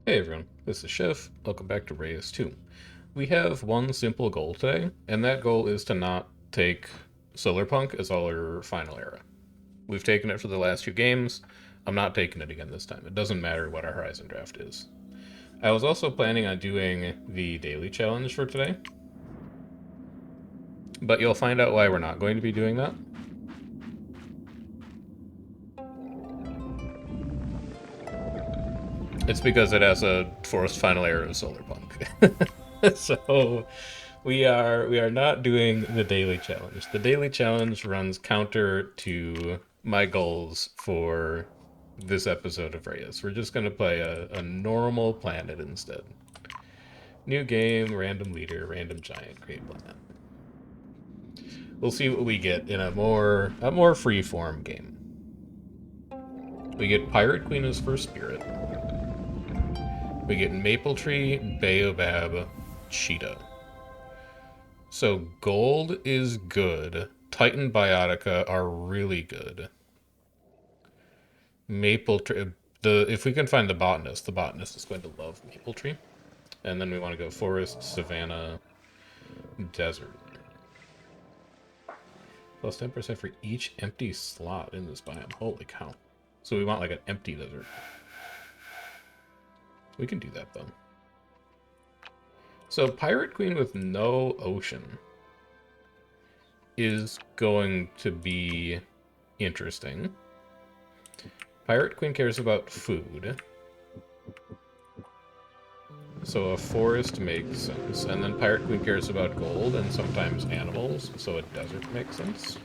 Hey everyone, this is Chef. Welcome back to Reus2. We have one simple goal today, and that goal is to not take Solarpunk as our final era. We've taken it for the last few games. I'm not taking it again this time. It doesn't matter what our Horizon draft is. I was also planning on doing the daily challenge for today, but you'll find out why we're not going to be doing that. It's because it has a forced final era of Solarpunk. So we are not doing the daily challenge. The daily challenge runs counter to my goals for this episode of Reyes. We're just gonna play a normal planet instead. New game, random leader, random giant, create planet. We'll see what we get in a more free-form game. We get Pirate Queen as first spirit. We get Maple Tree, Baobab, Cheetah. So gold is good. Titan Biotica are really good. Maple Tree. The if we can find the botanist is going to love Maple Tree. And then we want to go forest, savanna, desert. Plus 10% for each empty slot in this biome. Holy cow. So we want like an empty desert. We can do that though. So Pirate Queen with no ocean is going to be interesting. Pirate Queen cares about food. So a forest makes sense. And then Pirate Queen cares about gold and sometimes animals, so a desert makes sense.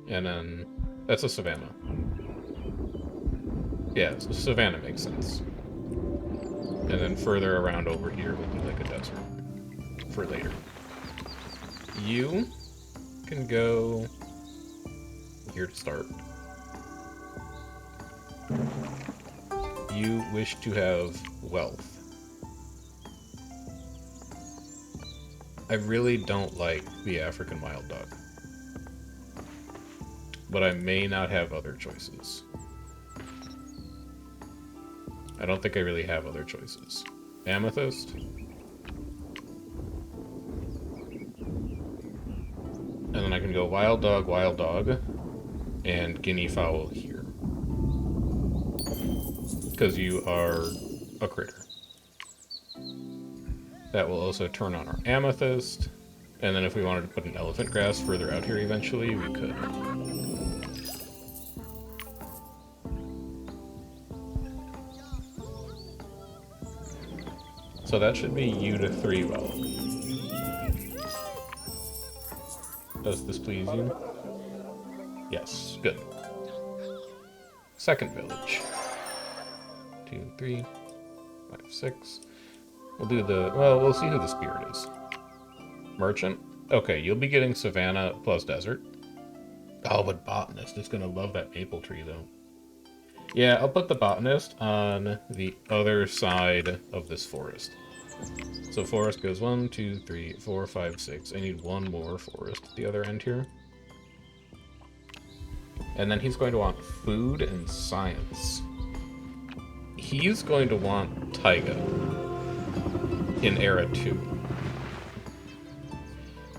And then that's a savanna. Yeah, savanna makes sense. And then further around over here will be like a desert for later. You can go here to start. You wish to have wealth. I really don't like the African wild dog, but I may not have other choices. I don't think I really have other choices. Amethyst. And then I can go wild dog, and guinea fowl here. Because you are a critter. That will also turn on our amethyst. And then if we wanted to put an elephant grass further out here eventually, we could. So that should be you to 3 wealth. Does this please you? Yes, good. Second village. 2, 3, 5, 6. We'll do we'll see who the spirit is. Merchant? Okay, you'll be getting Savannah plus Desert. Oh, but Botanist is gonna love that maple tree, though. Yeah, I'll put the Botanist on the other side of this forest. So forest goes 1, 2, 3, 4, 5, 6. I need one more forest at the other end here. And then he's going to want food and science. He's going to want Taiga in Era 2.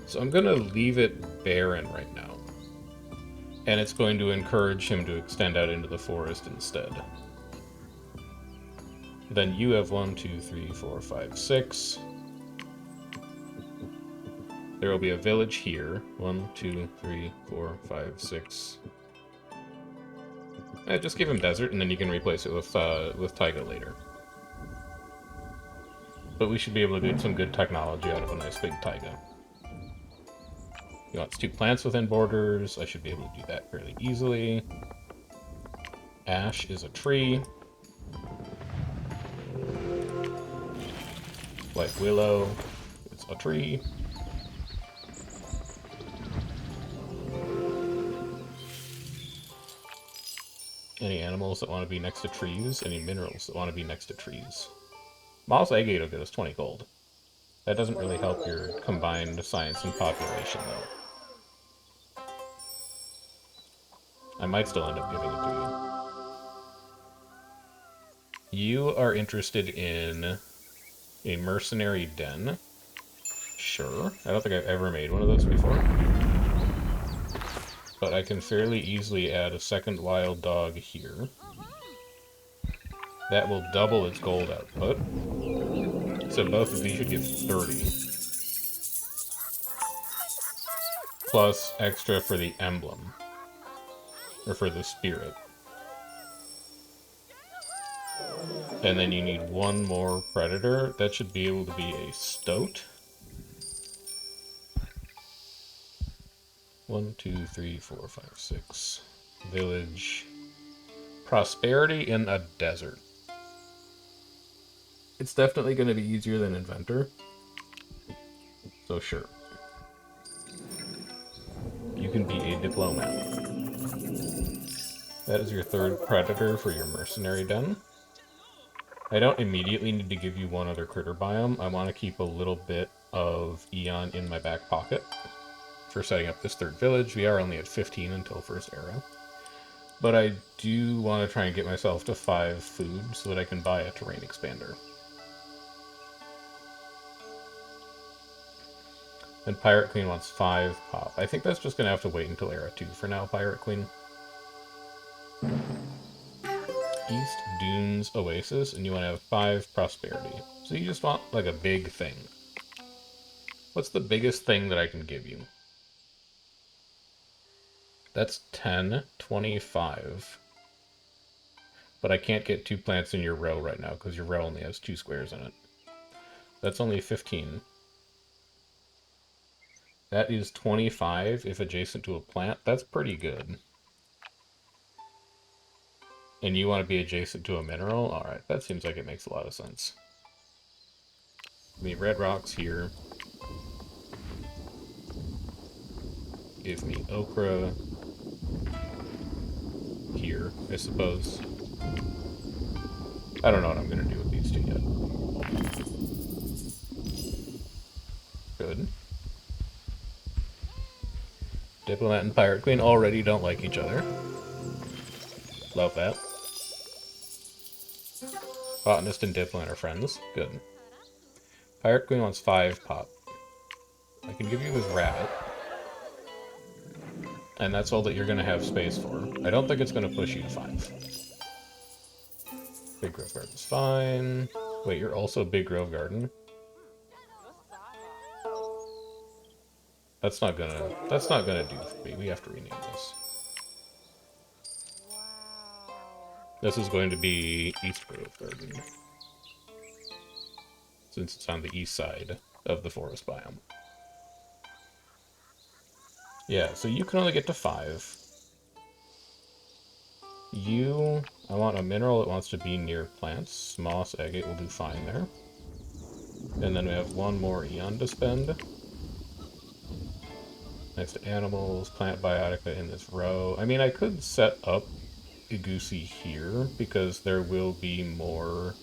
So I'm going to leave it barren right now. And it's going to encourage him to extend out into the forest instead. Then you have 1, 2, 3, 4, 5, 6. There will be a village here. 1, 2, 3, 4, 5, 6. Just give him desert, and then you can replace it with taiga later. But we should be able to get some good technology out of a nice big taiga. He wants 2 plants within borders. I should be able to do that fairly easily. Ash is a tree. White willow is a tree. Any animals that want to be next to trees? Any minerals that want to be next to trees? Moss Agate will get us 20 gold. That doesn't really help your combined science and population, though. I might still end up giving it to you. You are interested in a mercenary den. Sure. I don't think I've ever made one of those before. But I can fairly easily add a second wild dog here. That will double its gold output. So both of these should give 30. Plus extra for the emblem. Or for the spirit. And then you need one more predator. That should be able to be a stoat. 1, 2, 3, 4, 5, 6. Village. Prosperity in a desert. It's definitely going to be easier than Inventor. So sure. You can be a diplomat. That is your third predator for your mercenary den. I don't immediately need to give you one other critter biome. I want to keep a little bit of Eon in my back pocket for setting up this third village. We are only at 15 until first era. But I do want to try and get myself to 5 food so that I can buy a terrain expander. And Pirate Queen wants 5 pop. I think that's just going to have to wait until Era 2 for now, Pirate Queen. East Dunes Oasis, and you want to have 5 prosperity. So you just want, like, a big thing. What's the biggest thing that I can give you? That's 10, 25. But I can't get 2 plants in your row right now, because your row only has 2 squares in it. That's only 15. That is 25 if adjacent to a plant. That's pretty good. And you want to be adjacent to a mineral? Alright, that seems like it makes a lot of sense. Give me red rocks here. Give me ochre here, I suppose. I don't know what I'm going to do with these 2 yet. Good. Diplomat and Pirate Queen already don't like each other. Love that. Botanist and Diplomat are friends. Good. Pirate Queen wants 5 pop. I can give you this rabbit. And that's all that you're going to have space for. I don't think it's going to push you to 5. Big Grove Garden's fine. Wait, you're also Big Grove Garden? That's not gonna do for me. We have to rename this. This is going to be East Grove Garden. Since it's on the east side of the forest biome. Yeah, so you can only get to 5. I want a mineral that wants to be near plants. Moss agate will do fine there. And then we have 1 more Eon to spend. Next to animals, plant biotica in this row. I mean, I could set up Igusi here, because there will be more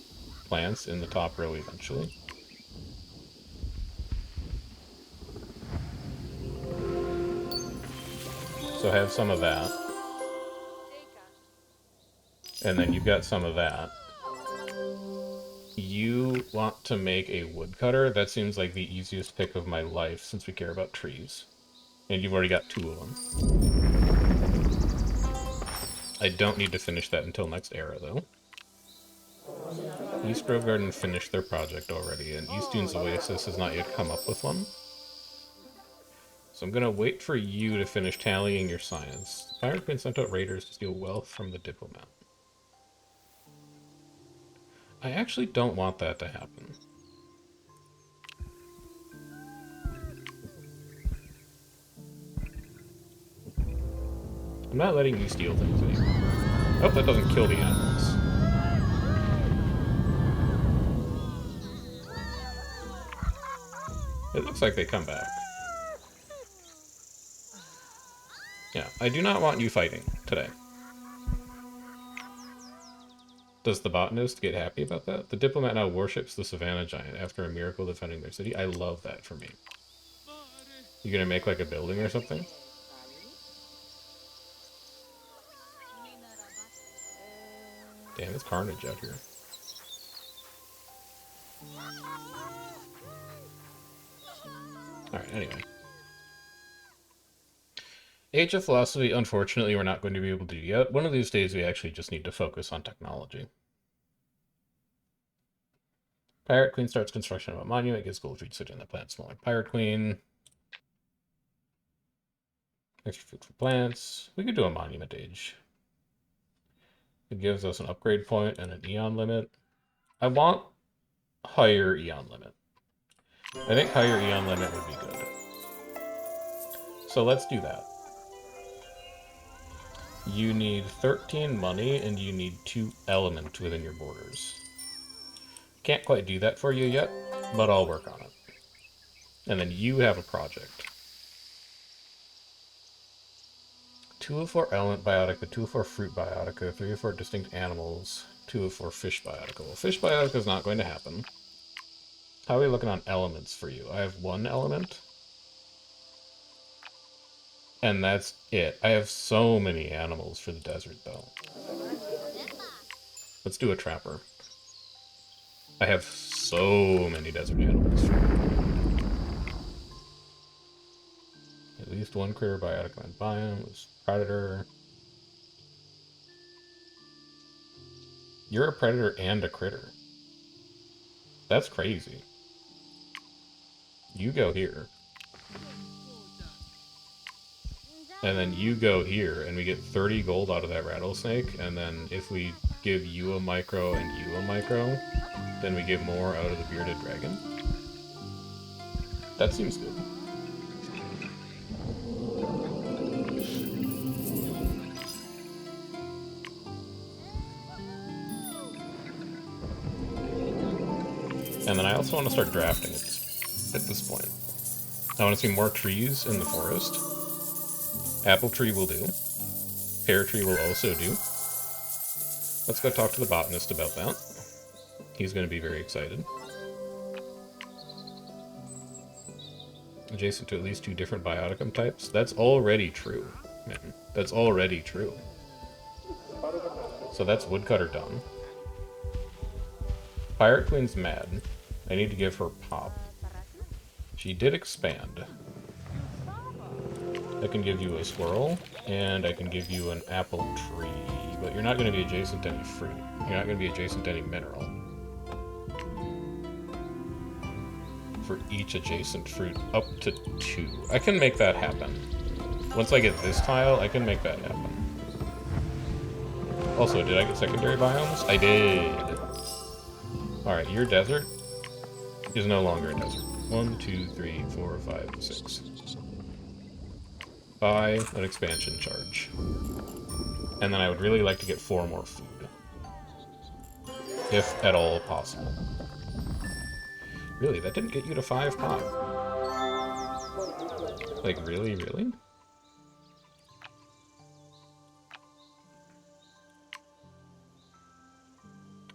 plants in the top row eventually. So have some of that. And then you've got some of that. You want to make a woodcutter? That seems like the easiest pick of my life, since we care about trees. And you've already got 2 of them. I don't need to finish that until next era, though. East Grove Garden finished their project already, and East Dunes Oasis has not yet come up with one. So I'm going to wait for you to finish tallying your science. The Pirate Queen sent out raiders to steal wealth from the Diplomat. I actually don't want that to happen. I'm not letting you steal things anymore. I hope that doesn't kill the animals. It looks like they come back. Yeah, I do not want you fighting today. Does the botanist get happy about that? The Diplomat now worships the Savannah Giant after a miracle defending their city. I love that for me. You gonna make like a building or something? Damn, it's carnage out here. Alright, anyway. Age of Philosophy, unfortunately, we're not going to be able to do yet. One of these days, we actually just need to focus on technology. Pirate Queen starts construction of a monument, gives gold research in the plant smaller. Pirate Queen. Extra food for plants. We could do a monument age. It gives us an upgrade point and an eon limit. I want higher eon limit. I think higher eon limit would be good. So let's do that. You need 13 money and you need 2 element within your borders. Can't quite do that for you yet, but I'll work on it. And then you have a project. 2 of 4 element biotica, 2 of 4 fruit biotica, 3 of 4 distinct animals, 2 of 4 fish biotica. Well, fish biotica is not going to happen. How are we looking on elements for you? I have 1 element. And that's it. I have so many animals for the desert, though. Let's do a trapper. I have so many desert animals. At least 1 critter biotic on biome was predator. You're a predator and a critter. That's crazy. You go here. And then you go here, and we get 30 gold out of that rattlesnake, and then if we give you a micro and you a micro, then we get more out of the bearded dragon. That seems good. And then I also want to start drafting it at this point. I want to see more trees in the forest. Apple tree will do. Pear tree will also do. Let's go talk to the botanist about that. He's going to be very excited. Adjacent to at least 2 different bioticum types. That's already true, man. That's already true. So that's woodcutter done. Pirate Queen's mad. I need to give her pop. She did expand. I can give you a squirrel, and I can give you an apple tree, but you're not going to be adjacent to any fruit. You're not going to be adjacent to any mineral. For each adjacent fruit, up to 2. I can make that happen. Once I get this tile, I can make that happen. Also, did I get secondary biomes? I did! Alright, your desert is no longer a desert. 1, 2, 3, 4, 5, 6. Buy an expansion charge. And then I would really like to get 4 more food. If at all possible. Really, that didn't get you to 5 pop. Like, really, really?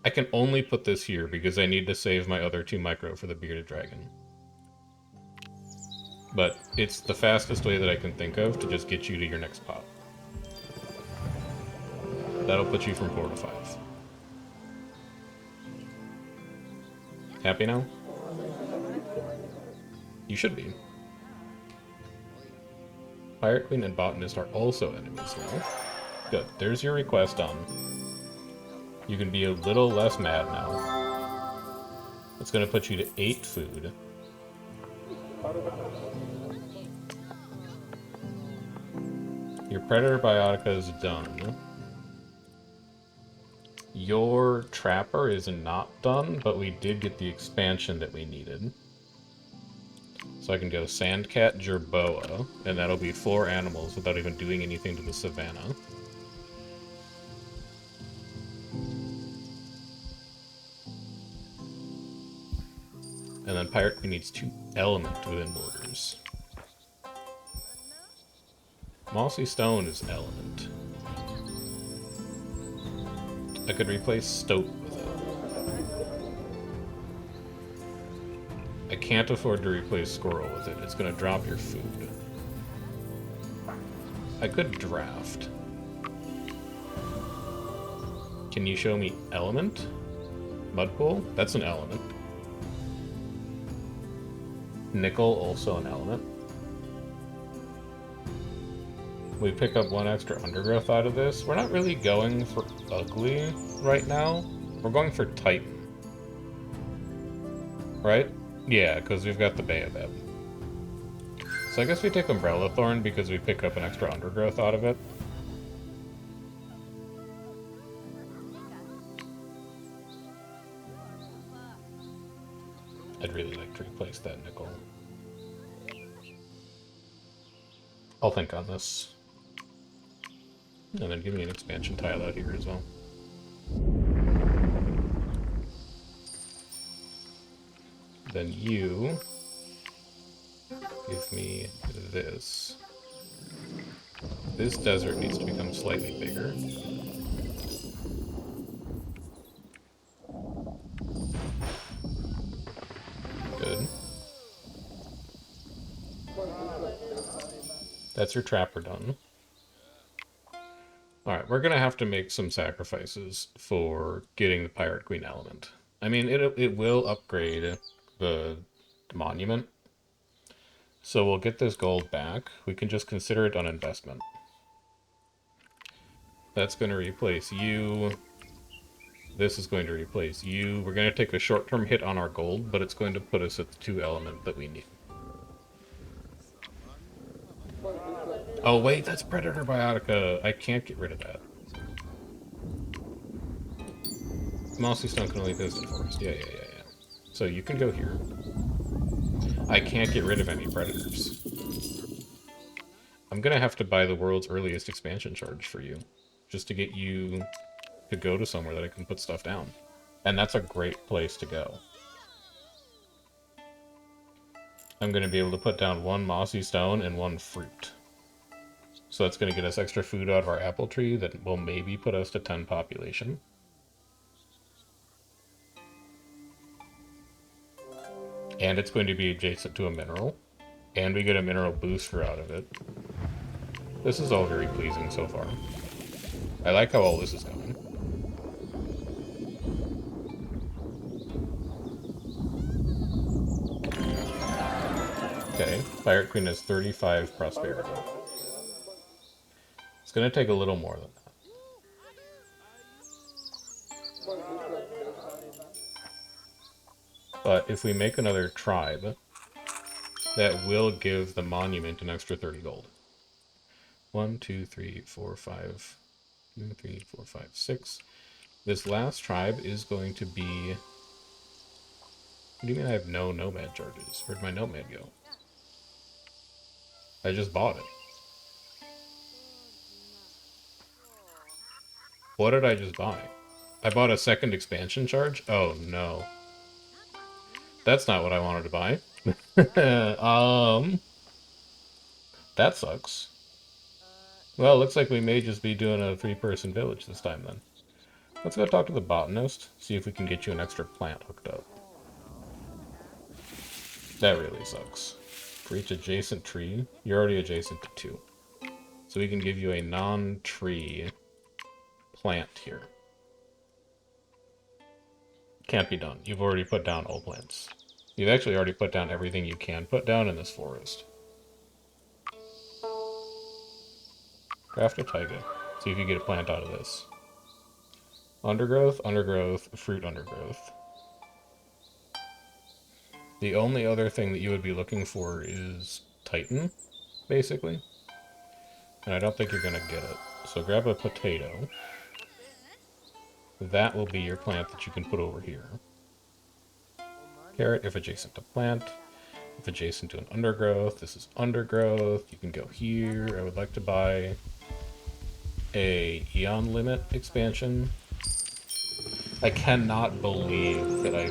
I can only put this here because I need to save my other 2 micro for the bearded dragon. But it's the fastest way that I can think of to just get you to your next pop. That'll put you from 4 to 5. Happy now? You should be. Pirate Queen and Botanist are also enemies now. Good. There's your request done. You can be a little less mad now. It's going to put you to 8 food. Your Predator Biotica is done. Your Trapper is not done, but we did get the expansion that we needed. So I can go Sandcat Jerboa, and that'll be 4 animals without even doing anything to the savannah. And then Pirate Queen needs 2 element within borders. Mossy Stone is element. I could replace Stoat with it. I can't afford to replace Squirrel with it. It's going to drop your food. I could draft. Can you show me element? Mud pool? That's an element. Nickel, also an element. We pick up 1 extra undergrowth out of this. We're not really going for ugly right now. We're going for Titan. Right? Yeah, because we've got the Baobab. So I guess we take Umbrella Thorn because we pick up an extra undergrowth out of it. I'd really like to replace that nickel. I'll think on this. And then give me an expansion tile out here as well. Then you give me this. This desert needs to become slightly bigger. Good. That's your trapper done. Alright, we're gonna have to make some sacrifices for getting the Pirate Queen element. I mean, it will upgrade the monument. So we'll get this gold back. We can just consider it an investment. That's going to replace you. This is going to replace you. We're going to take a short-term hit on our gold, but it's going to put us at the 2 element that we need. Oh wait, that's Predator Biotica. I can't get rid of that. Mossy Stone can only visit forest. Yeah. So you can go here. I can't get rid of any predators. I'm gonna have to buy the world's earliest expansion charge for you, just to get you to go to somewhere that I can put stuff down. And that's a great place to go. I'm gonna be able to put down 1 mossy stone and 1 fruit. So that's gonna get us extra food out of our apple tree that will maybe put us to 10 population. And it's going to be adjacent to a mineral. And we get a mineral booster out of it. This is all very pleasing so far. I like how all this is going. Okay, Pirate Queen has 35 prosperity. It's going to take a little more than that. But if we make another tribe, that will give the monument an extra 30 gold. 1, 2, 3, 4, 5, 2, 3, 4, 5, 6. This last tribe is going to be... What do you mean I have no nomad charges? Where'd my nomad go? I just bought it. What did I just buy? I bought a second expansion charge? Oh no. That's not what I wanted to buy. That sucks. Well, looks like we may just be doing a 3-person village this time then. Let's go talk to the botanist, see if we can get you an extra plant hooked up. That really sucks. For each adjacent tree, you're already adjacent to 2. So we can give you a non-tree plant here. Can't be done. You've already put down all plants. You've actually already put down everything you can put down in this forest. Craft a taiga. See if you get a plant out of this. Undergrowth, undergrowth, fruit undergrowth. The only other thing that you would be looking for is Titan, basically. And I don't think you're going to get it. So grab a potato. That will be your plant that you can put over here. Carrot, if adjacent to plant. If adjacent to an undergrowth, this is undergrowth. You can go here. I would like to buy a Eon Limit expansion. I cannot believe that I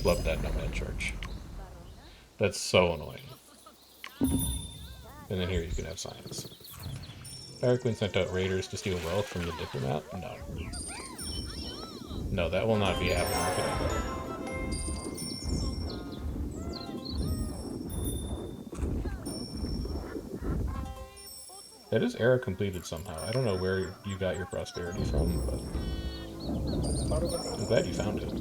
flubbed that nomad charge. That's so annoying. And then here you can have science. Pirate Queen sent out raiders to steal wealth from the diplomat? No. No, that will not be happening today. That is era completed somehow. I don't know where you got your prosperity from, but I'm glad you found it.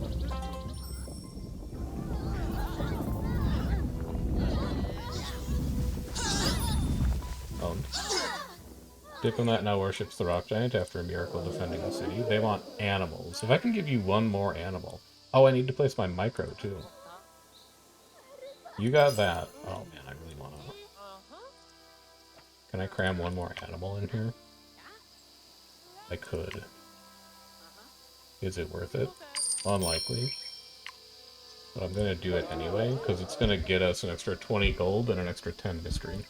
Owned. Diplomat now worships the rock giant after a miracle defending the city. They want animals. If I can give you one more animal. Oh, I need to place my micro, too. You got that. Oh, man, I really want to... Can I cram one more animal in here? I could. Is it worth it? Unlikely. But I'm going to do it anyway, because it's going to get us an extra 20 gold and an extra 10 mystery.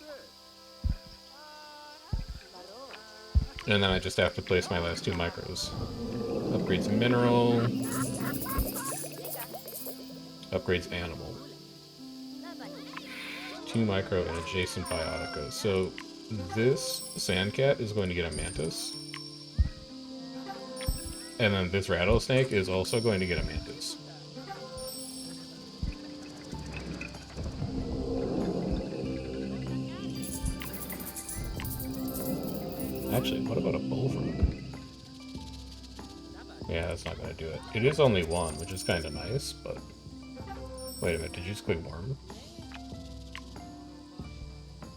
And then I just have to place my last 2 micros. Upgrades mineral. Upgrades animal. 2 micro and adjacent biotica. So this sandcat is going to get a mantis. And then this rattlesnake is also going to get a mantis. Actually, what about a bullfrog? Yeah, that's not going to do it. It is only 1, which is kind of nice, but... Wait a minute, did you squig worm?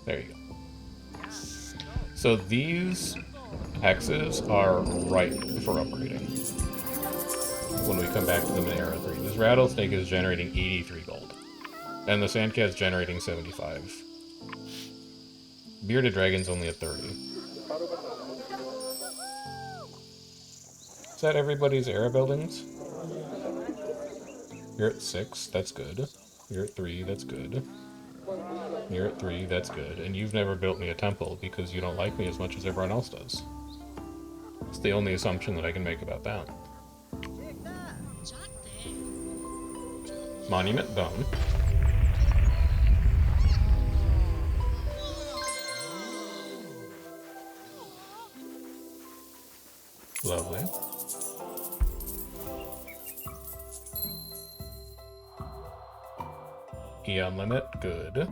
There you go. So these hexes are ripe for upgrading when we come back to them in Era 3. This rattlesnake is generating 83 gold. And the sandcat is generating 75. Bearded dragon's only at 30. Is that everybody's era buildings? You're at 6, that's good. You're at 3, that's good. You're at 3, that's good. And you've never built me a temple because you don't like me as much as everyone else does. It's the only assumption that I can make about that. Monument done. Lovely. Eon limit, good.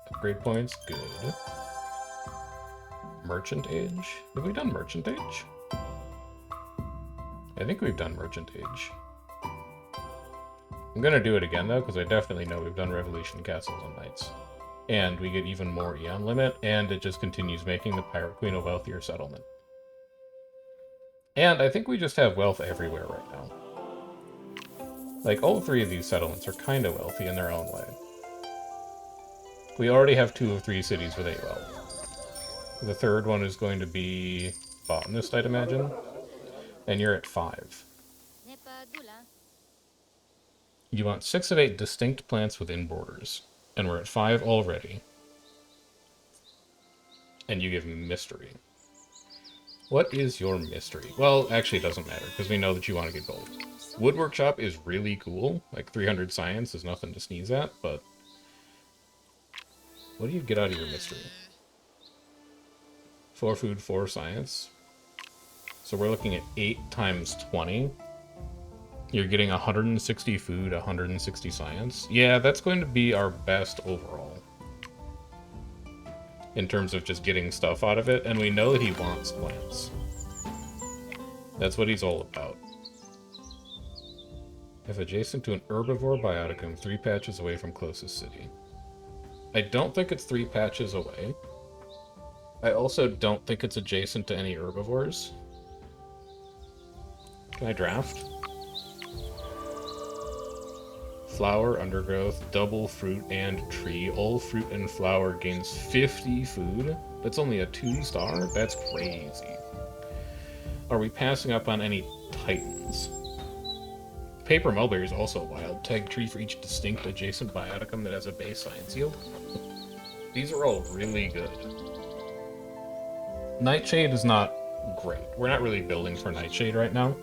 Upgrade points, good. Merchant age? Have we done merchant age? I think we've done merchant age. I'm gonna do it again though, because I definitely know we've done revolution castles and knights. And we get even more Eon limit, and it just continues making the Pirate Queen a wealthier settlement. And I think we just have wealth everywhere right now. Like, all 3 of these settlements are kind of wealthy in their own way. We already have 2 of 3 cities with 8 wealth. The third one is going to be botanist, I'd imagine. And you're at 5. You want 6 of 8 distinct plants within borders. And we're at 5 already. And you give mystery. What is your mystery? Well, actually it doesn't matter, because we know that you want to get gold. Wood workshop is really cool. Like, 300 science is nothing to sneeze at, but... What do you get out of your mystery? 4 food, 4 science. So we're looking at 8 times 20. You're getting 160 food, 160 science. Yeah, that's going to be our best overall. In terms of just getting stuff out of it, and we know that he wants plants. That's what he's all about. If adjacent to an herbivore bioticum, 3 patches away from closest city. I don't think it's 3 patches away. I also don't think it's adjacent to any herbivores. Can I draft? Flower, undergrowth, double fruit and tree. All fruit and flower gains 50 food. That's only a 2-star? That's crazy. Are we passing up on any titans? Paper mulberry is also wild. Tag tree for each distinct adjacent bioticum that has a base science yield. These are all really good. Nightshade is not great. We're not really building for Nightshade right now.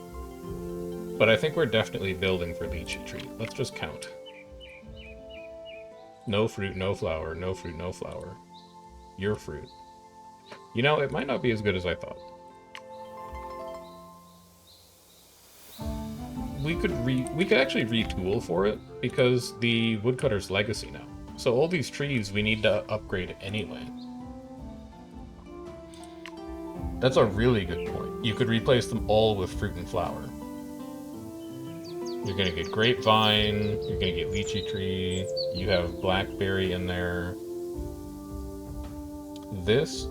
But I think we're definitely building for Lychee Tree. Let's just count. No fruit, no flower, no fruit, no flower. Your fruit. You know, it might not be as good as I thought. We could actually retool for it, because the woodcutter's legacy now. So all these trees we need to upgrade anyway. That's a really good point. You could replace them all with fruit and flower. You're gonna get grapevine, you're gonna get lychee tree, you have blackberry in there. This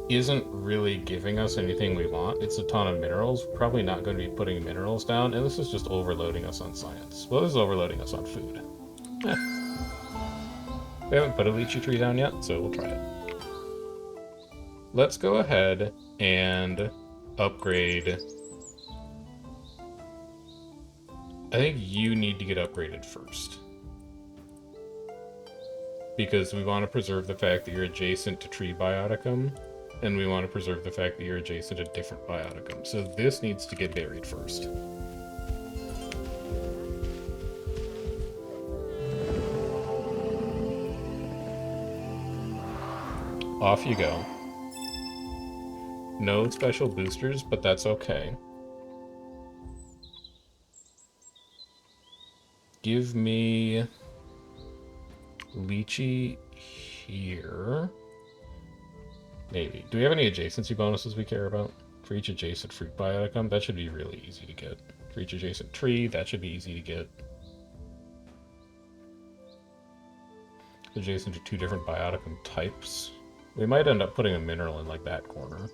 isn't really giving us anything we want. It's a ton of minerals. We're probably not going to be putting minerals down, and this is just overloading us on science. Well, this is overloading us on food. Eh. We haven't put a lychee tree down yet, so we'll try it. Let's go ahead and upgrade. I think you need to get upgraded first, because we want to preserve the fact that you're adjacent to tree bioticum, and we want to preserve the fact that you're adjacent to different bioticum. So this needs to get buried first. Off you go. No special boosters, but that's okay. Give me lychee here. Maybe. Do we have any adjacency bonuses we care about? For each adjacent fruit bioticum, that should be really easy to get. For each adjacent tree, that should be easy to get. Adjacent to 2 different bioticum types. We might end up putting a mineral in like that corner.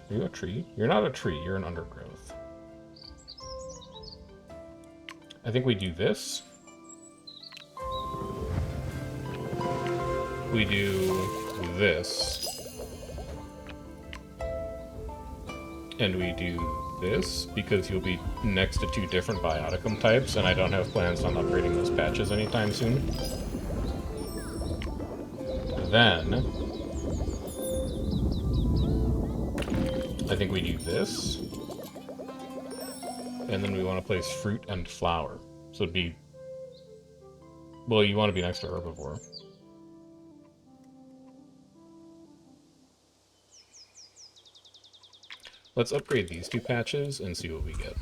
Are you a tree? You're not a tree, you're an undergrowth. I think we do this. We do this. And we do this, because you'll be next to 2 different bioticum types, and I don't have plans on upgrading those patches anytime soon. Then I think we do this. And then we want to place fruit and flower. So it'd be... Well, you want to be next to herbivore. Let's upgrade these 2 patches and see what we get.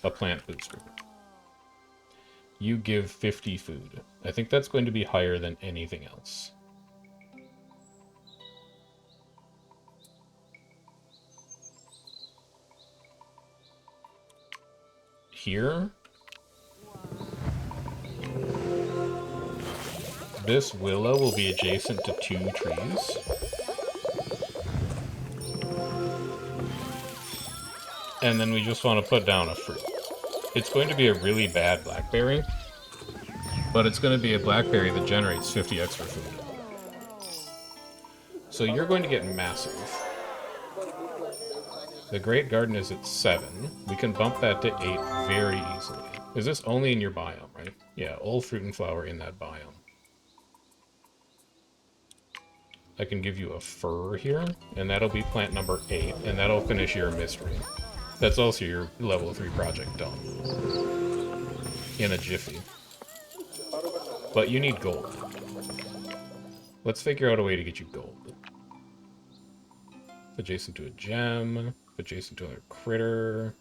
A plant booster. You give 50 food. I think that's going to be higher than anything else. Here, this willow will be adjacent to 2 trees. And then we just want to put down a fruit. It's going to be a really bad blackberry, but it's going to be a blackberry that generates 50 extra food. So you're going to get massive. The Great Garden is at 7. We can bump that to 8 very easily. Is this only in your biome, right? Yeah, all fruit and flower in that biome. I can give you a fir here, and that'll be plant number 8, and that'll finish your mystery. That's also your level 3 project done. In a jiffy. But you need gold. Let's figure out a way to get you gold. Adjacent to a gem, adjacent to a critter.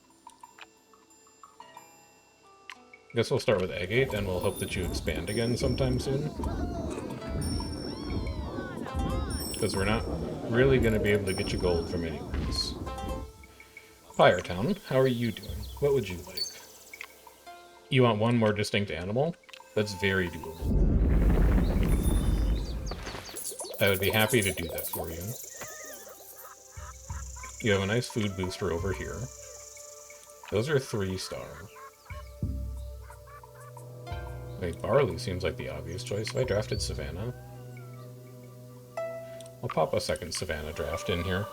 I guess we'll start with Agate, and we'll hope that you expand again sometime soon. Because we're not really going to be able to get you gold from anywhere else. Firetown, how are you doing? What would you like? You want one more distinct animal? That's very doable. I would be happy to do that for you. You have a nice food booster over here. Those are 3-star. I mean, barley seems like the obvious choice. If I drafted Savannah, I'll pop a second Savannah draft in here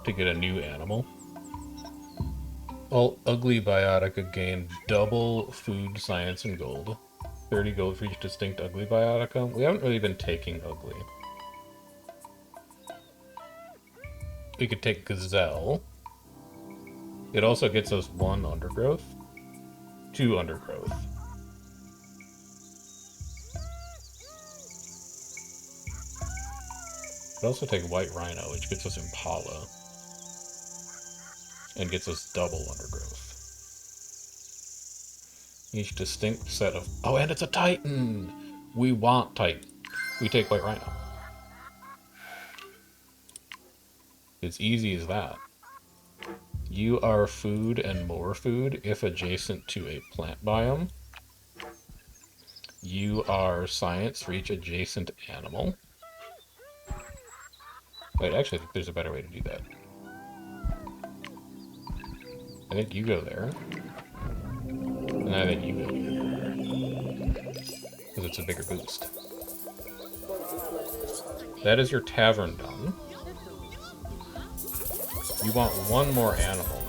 to get a new animal. All ugly biotica gain double food, science, and gold. 30 gold for each distinct ugly biotica. We haven't really been taking ugly. We could take Gazelle. It also gets us 1 undergrowth. 2 undergrowth. Could also take White Rhino, which gets us Impala. And gets us double undergrowth. Each distinct set of... Oh, and it's a Titan! We want Titan. We take White Rhino. It's easy as that. You are food and more food if adjacent to a plant biome. You are science for each adjacent animal. Wait, actually, I think there's a better way to do that. I think you go there. And I think you go here. Because it's a bigger boost. That is your tavern done. You want one more animal.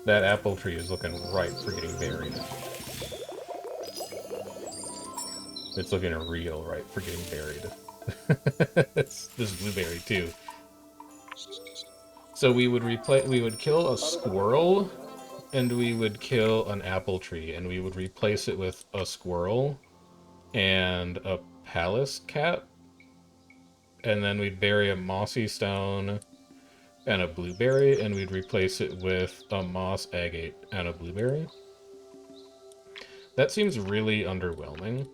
That apple tree is looking ripe for getting buried. It's looking real ripe for getting buried. This blueberry too. So we would kill a squirrel, and we would kill an apple tree, and we would replace it with a squirrel and a palace cat, and then we'd bury a mossy stone and a blueberry, and we'd replace it with a moss agate and a blueberry. That seems really underwhelming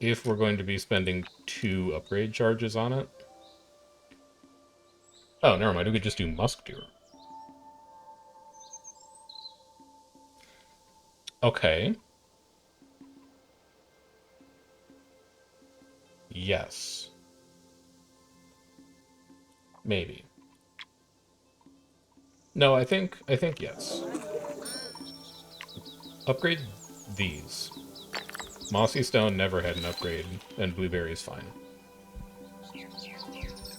if we're going to be spending 2 upgrade charges on it. Oh, never mind, we could just do musk deer. Okay. Yes. Maybe. No, I think yes. Upgrade these. Mossy Stone never had an upgrade, and Blueberry is fine.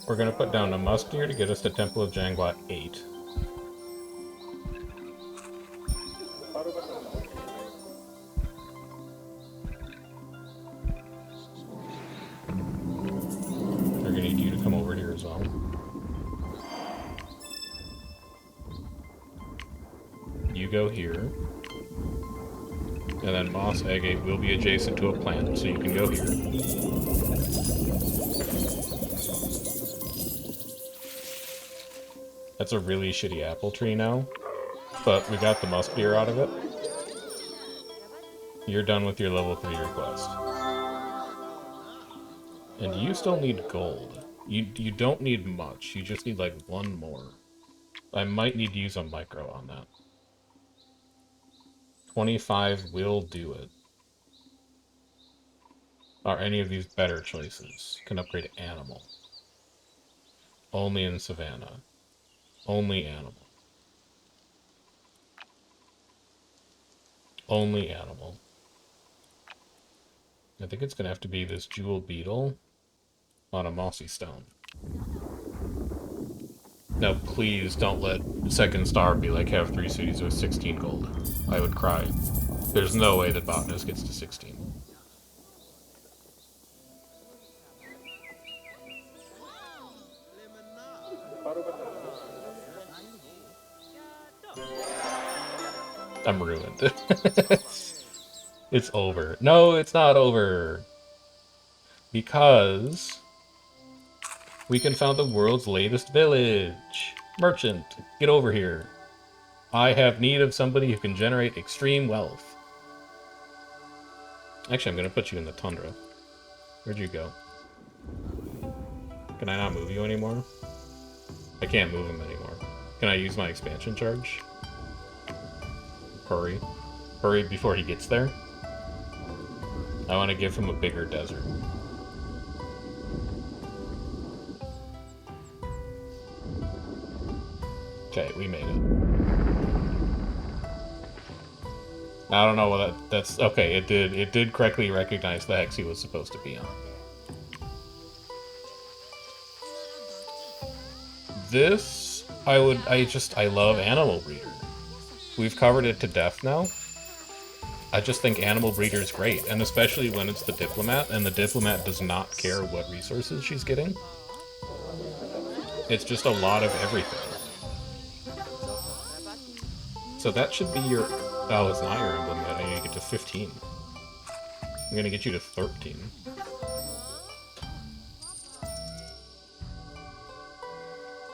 We're gonna put down a Musk Deer to get us to Temple of Jangwa 8. They're gonna need you to come over here as well. You go here. And then Moss Agate will be adjacent to a plant, so you can go here. That's a really shitty apple tree now, but we got the musk deer out of it. You're done with your level 3 request. And you still need gold. You don't need much, you just need like 1 more. I might need to use a micro on that. 25 will do it. Are any of these better choices? Can upgrade animal. Only in Savannah. Only animal. Only animal. I think it's gonna have to be this jewel beetle on a mossy stone. Now please don't let second star be like have 3 cities with 16 gold. I would cry. There's no way that botanist gets to 16. I'm ruined. It's over. No, it's not over. Because we can found the world's latest village. Merchant, get over here. I have need of somebody who can generate extreme wealth. Actually, I'm going to put you in the tundra. Where'd you go? Can I not move you anymore? I can't move him anymore. Can I use my expansion charge? Hurry. Hurry before he gets there. I want to give him a bigger desert. Okay, we made it. I don't know what that's okay, it did correctly recognize the hex he was supposed to be on. This I love Animal Breeder. We've covered it to death now. I just think Animal Breeder is great, and especially when it's the Diplomat, and the Diplomat does not care what resources she's getting. It's just a lot of everything. So that should be your... Oh, it's not your emblem yet. I need to get to 15. I'm gonna get you to 13.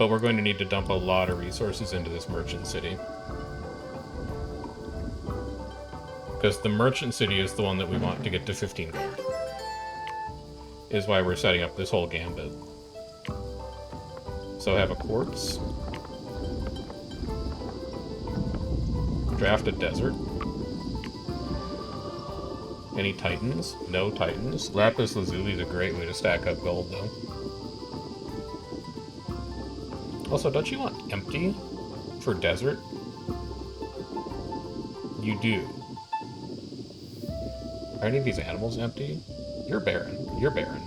But we're going to need to dump a lot of resources into this merchant city. Because the merchant city is the one that we want to get to 15 gold. Is why we're setting up this whole gambit. So have a quartz. Draft a desert. Any titans? No titans. Lapis lazuli is a great way to stack up gold, though. Also, don't you want empty for desert? You do. Are any of these animals empty? You're barren. You're barren.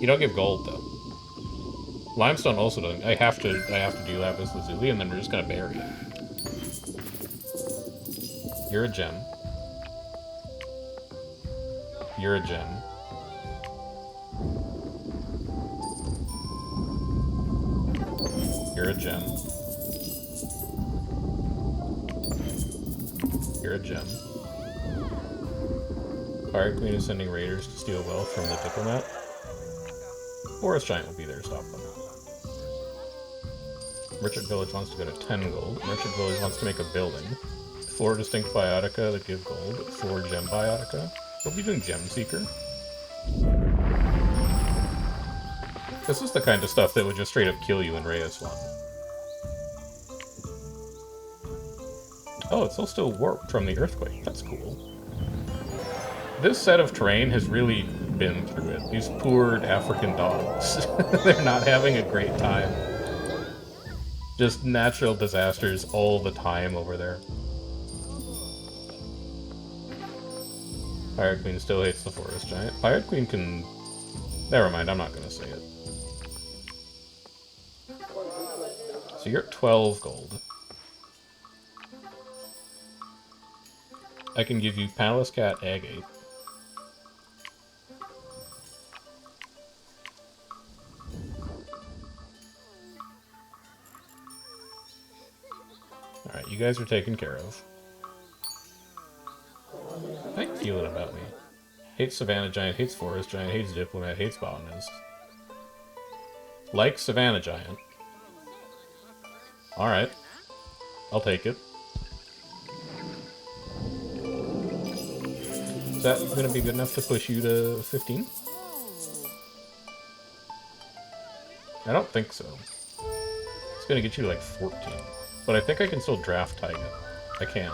You don't give gold though. Limestone also doesn't. I have to do lapis lazuli, and then we're just gonna bury it. You're a gem. You're a gem. You're a gem. You're a gem. Fire Queen is sending raiders to steal wealth from the diplomat. Forest Giant will be there to stop them. Merchant Village wants to go to 10 gold. Merchant Village wants to make a building. 4 distinct biotica that give gold. 4 gem biotica. We'll be doing Gem Seeker. This is the kind of stuff that would just straight up kill you in Reus1. Oh, it's all still warped from the earthquake. That's cool. This set of terrain has really been through it. These poor African dogs. They're not having a great time. Just natural disasters all the time over there. Pirate Queen still hates the Forest Giant. Pirate Queen can... Never mind, I'm not gonna say it. So you're at 12 gold. I can give you Palace Cat Agate. Alright, you guys are taken care of. How you feeling about me? Hates Savannah Giant, hates Forest Giant, hates Diplomat, hates Botanist. Like Savannah Giant. Alright. I'll take it. Is that going to be good enough to push you to 15? I don't think so. It's going to get you to like 14. But I think I can still draft Taiga. I can.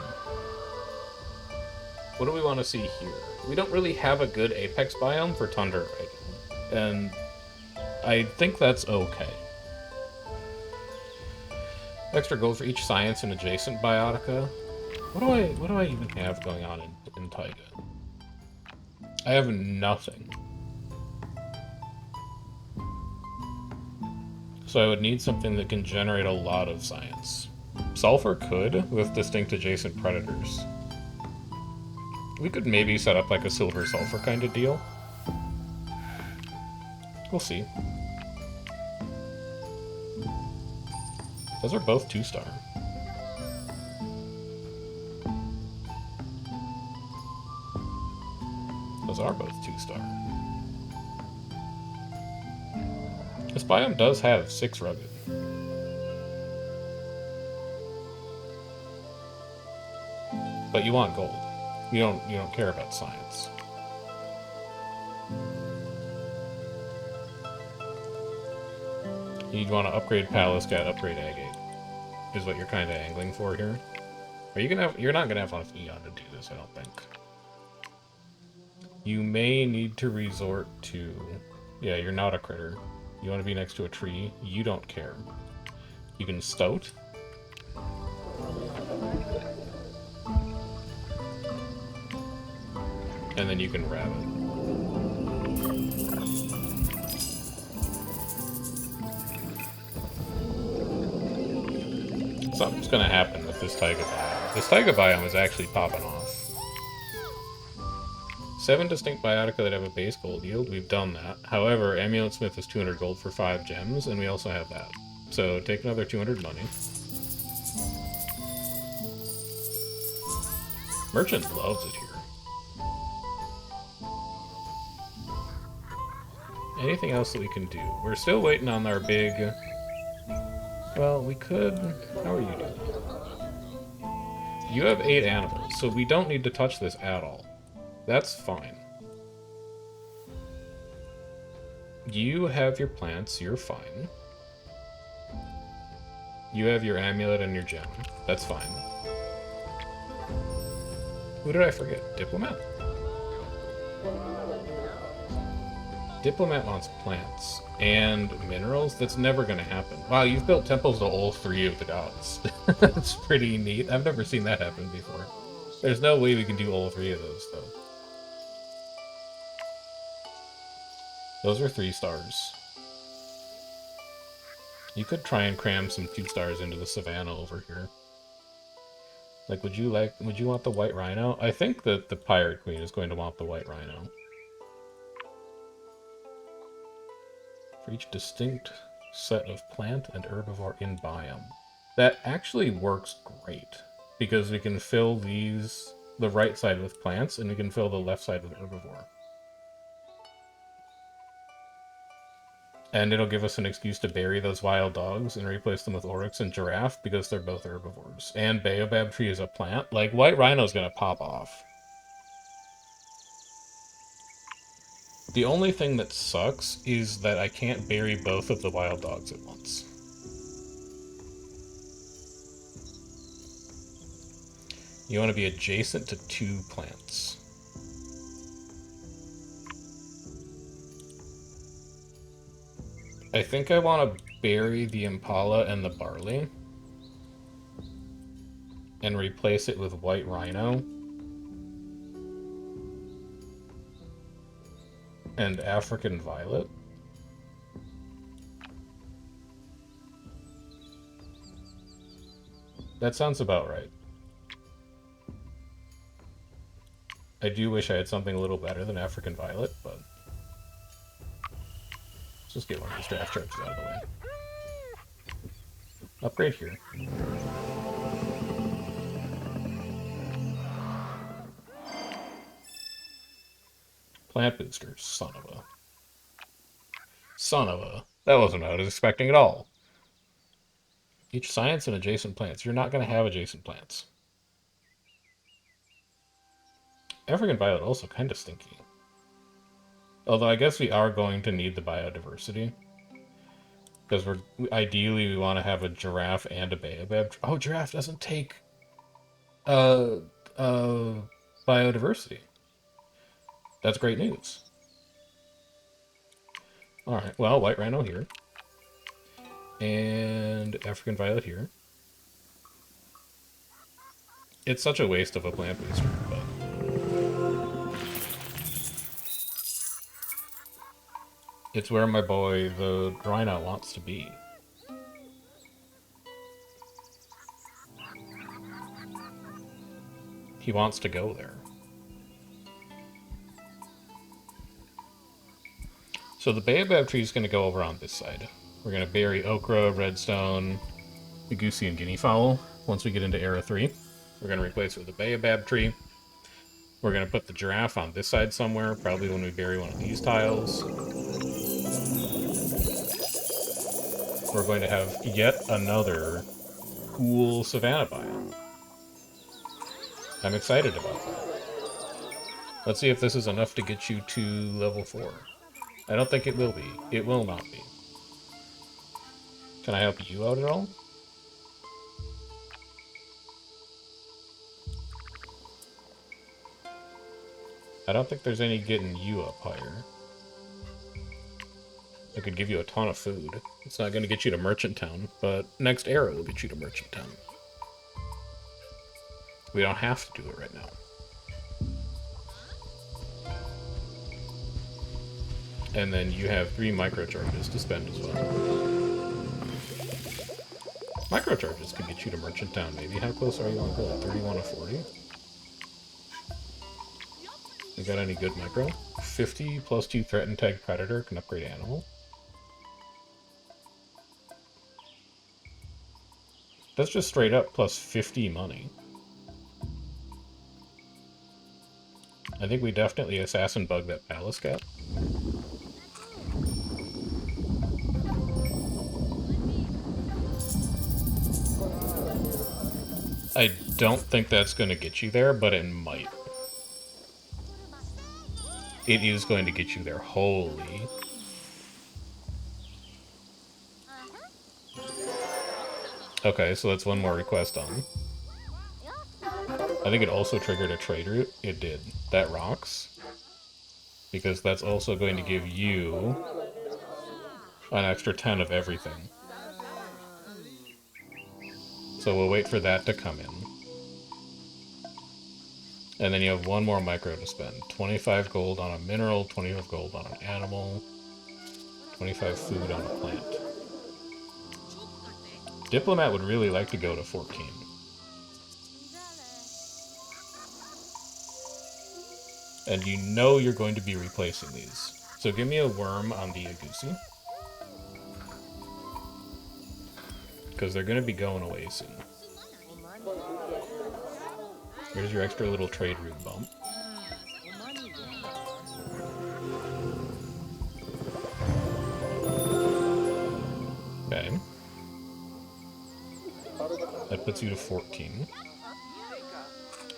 What do we want to see here? We don't really have a good apex biome for Tundra right now. And I think that's okay. Extra gold for each science and adjacent biotica. What do I even have going on in Taiga? I have nothing. So I would need something that can generate a lot of science. Sulfur could, with distinct adjacent predators. We could maybe set up like a silver sulfur kind of deal. We'll see. Those are both 2-star. Those are both 2-star. This biome does have 6 rugged. But you want gold. You don't care about science. You'd want to upgrade Palace Cat, upgrade Agate. Is what you're kind of angling for here. Are you gonna have? You're not gonna have enough Eon to do this, I don't think. You may need to resort to... Yeah, you're not a critter. You want to be next to a tree. You don't care. You can stoat. And then you can rabbit. Something's gonna happen with this taiga biome. This taiga biome is actually popping off. 7 distinct biotica that have a base gold yield, we've done that. However, Amulet Smith is 200 gold for 5 gems, and we also have that. So take another 200 money. Merchant loves it here. Anything else that we can do? We're still waiting on our big... Well, we could... How are you doing? You have 8 animals, so we don't need to touch this at all. That's fine. You have your plants, you're fine. You have your amulet and your gem. That's fine. Who did I forget? Diplomat? Diplomat wants plants and minerals. That's never going to happen. Wow, you've built temples to all 3 of the gods. That's pretty neat. I've never seen that happen before. There's no way we can do all 3 of those, though. Those are 3 stars. You could try and cram some 2 stars into the savannah over here. Like, would you want the white rhino? I think that the pirate queen is going to want the white rhino. For each distinct set of plant and herbivore in biome. That actually works great, because we can fill the right side with plants, and we can fill the left side with herbivore. And it'll give us an excuse to bury those wild dogs and replace them with oryx and giraffe, because they're both herbivores. And baobab tree is a plant. Like, white rhino's gonna pop off. The only thing that sucks is that I can't bury both of the wild dogs at once. You want to be adjacent to 2 plants. I think I want to bury the impala and the barley and replace it with white rhino and African violet. That sounds about right. I do wish I had something a little better than African violet, but let's just get one of these draft charges out of the way. Upgrade here. Plant boosters, son of a... Son of a... That wasn't what I was expecting at all. Each science and adjacent plants. You're not going to have adjacent plants. African violet also kind of stinky. Although I guess we are going to need the biodiversity. Because ideally we want to have a giraffe and a baobab. Oh, giraffe doesn't take biodiversity. That's great news. Alright, well, white rhino here. And African violet here. It's such a waste of a plant booster, but... It's where my boy, the rhino, wants to be. He wants to go there. So the baobab tree is going to go over on this side. We're going to bury okra, redstone, the goosey and guinea fowl. Once we get into era 3, we're going to replace it with a baobab tree. We're going to put the giraffe on this side somewhere, probably when we bury one of these tiles. We're going to have yet another cool savanna biome. I'm excited about that. Let's see if this is enough to get you to level 4. I don't think it will be. It will not be. Can I help you out at all? I don't think there's any getting you up higher. I could give you a ton of food. It's not going to get you to Merchant Town, but next era will get you to Merchant Town. We don't have to do it right now. And then you have 3 microcharges to spend as well. Microcharges could get you to Merchant Town, maybe. How close are you on gold? 31 of 40? You got any good micro? 50 plus 2 threat and tag predator can upgrade animal. That's just straight up plus 50 money. I think we definitely assassin bug that palace cat. I don't think that's going to get you there, but it might. It is going to get you there. Holy. Okay, so that's one more request on. I think it also triggered a trade route. It did. That rocks. Because that's also going to give you an extra 10 of everything. So we'll wait for that to come in. And then you have one more micro to spend. 25 gold on a mineral, 25 gold on an animal, 25 food on a plant. Diplomat would really like to go to 14. And you know you're going to be replacing these. So give me a worm on the Agusi. Because they're going to be going away soon. Here's your extra little trade route bump. Okay. That puts you to 14.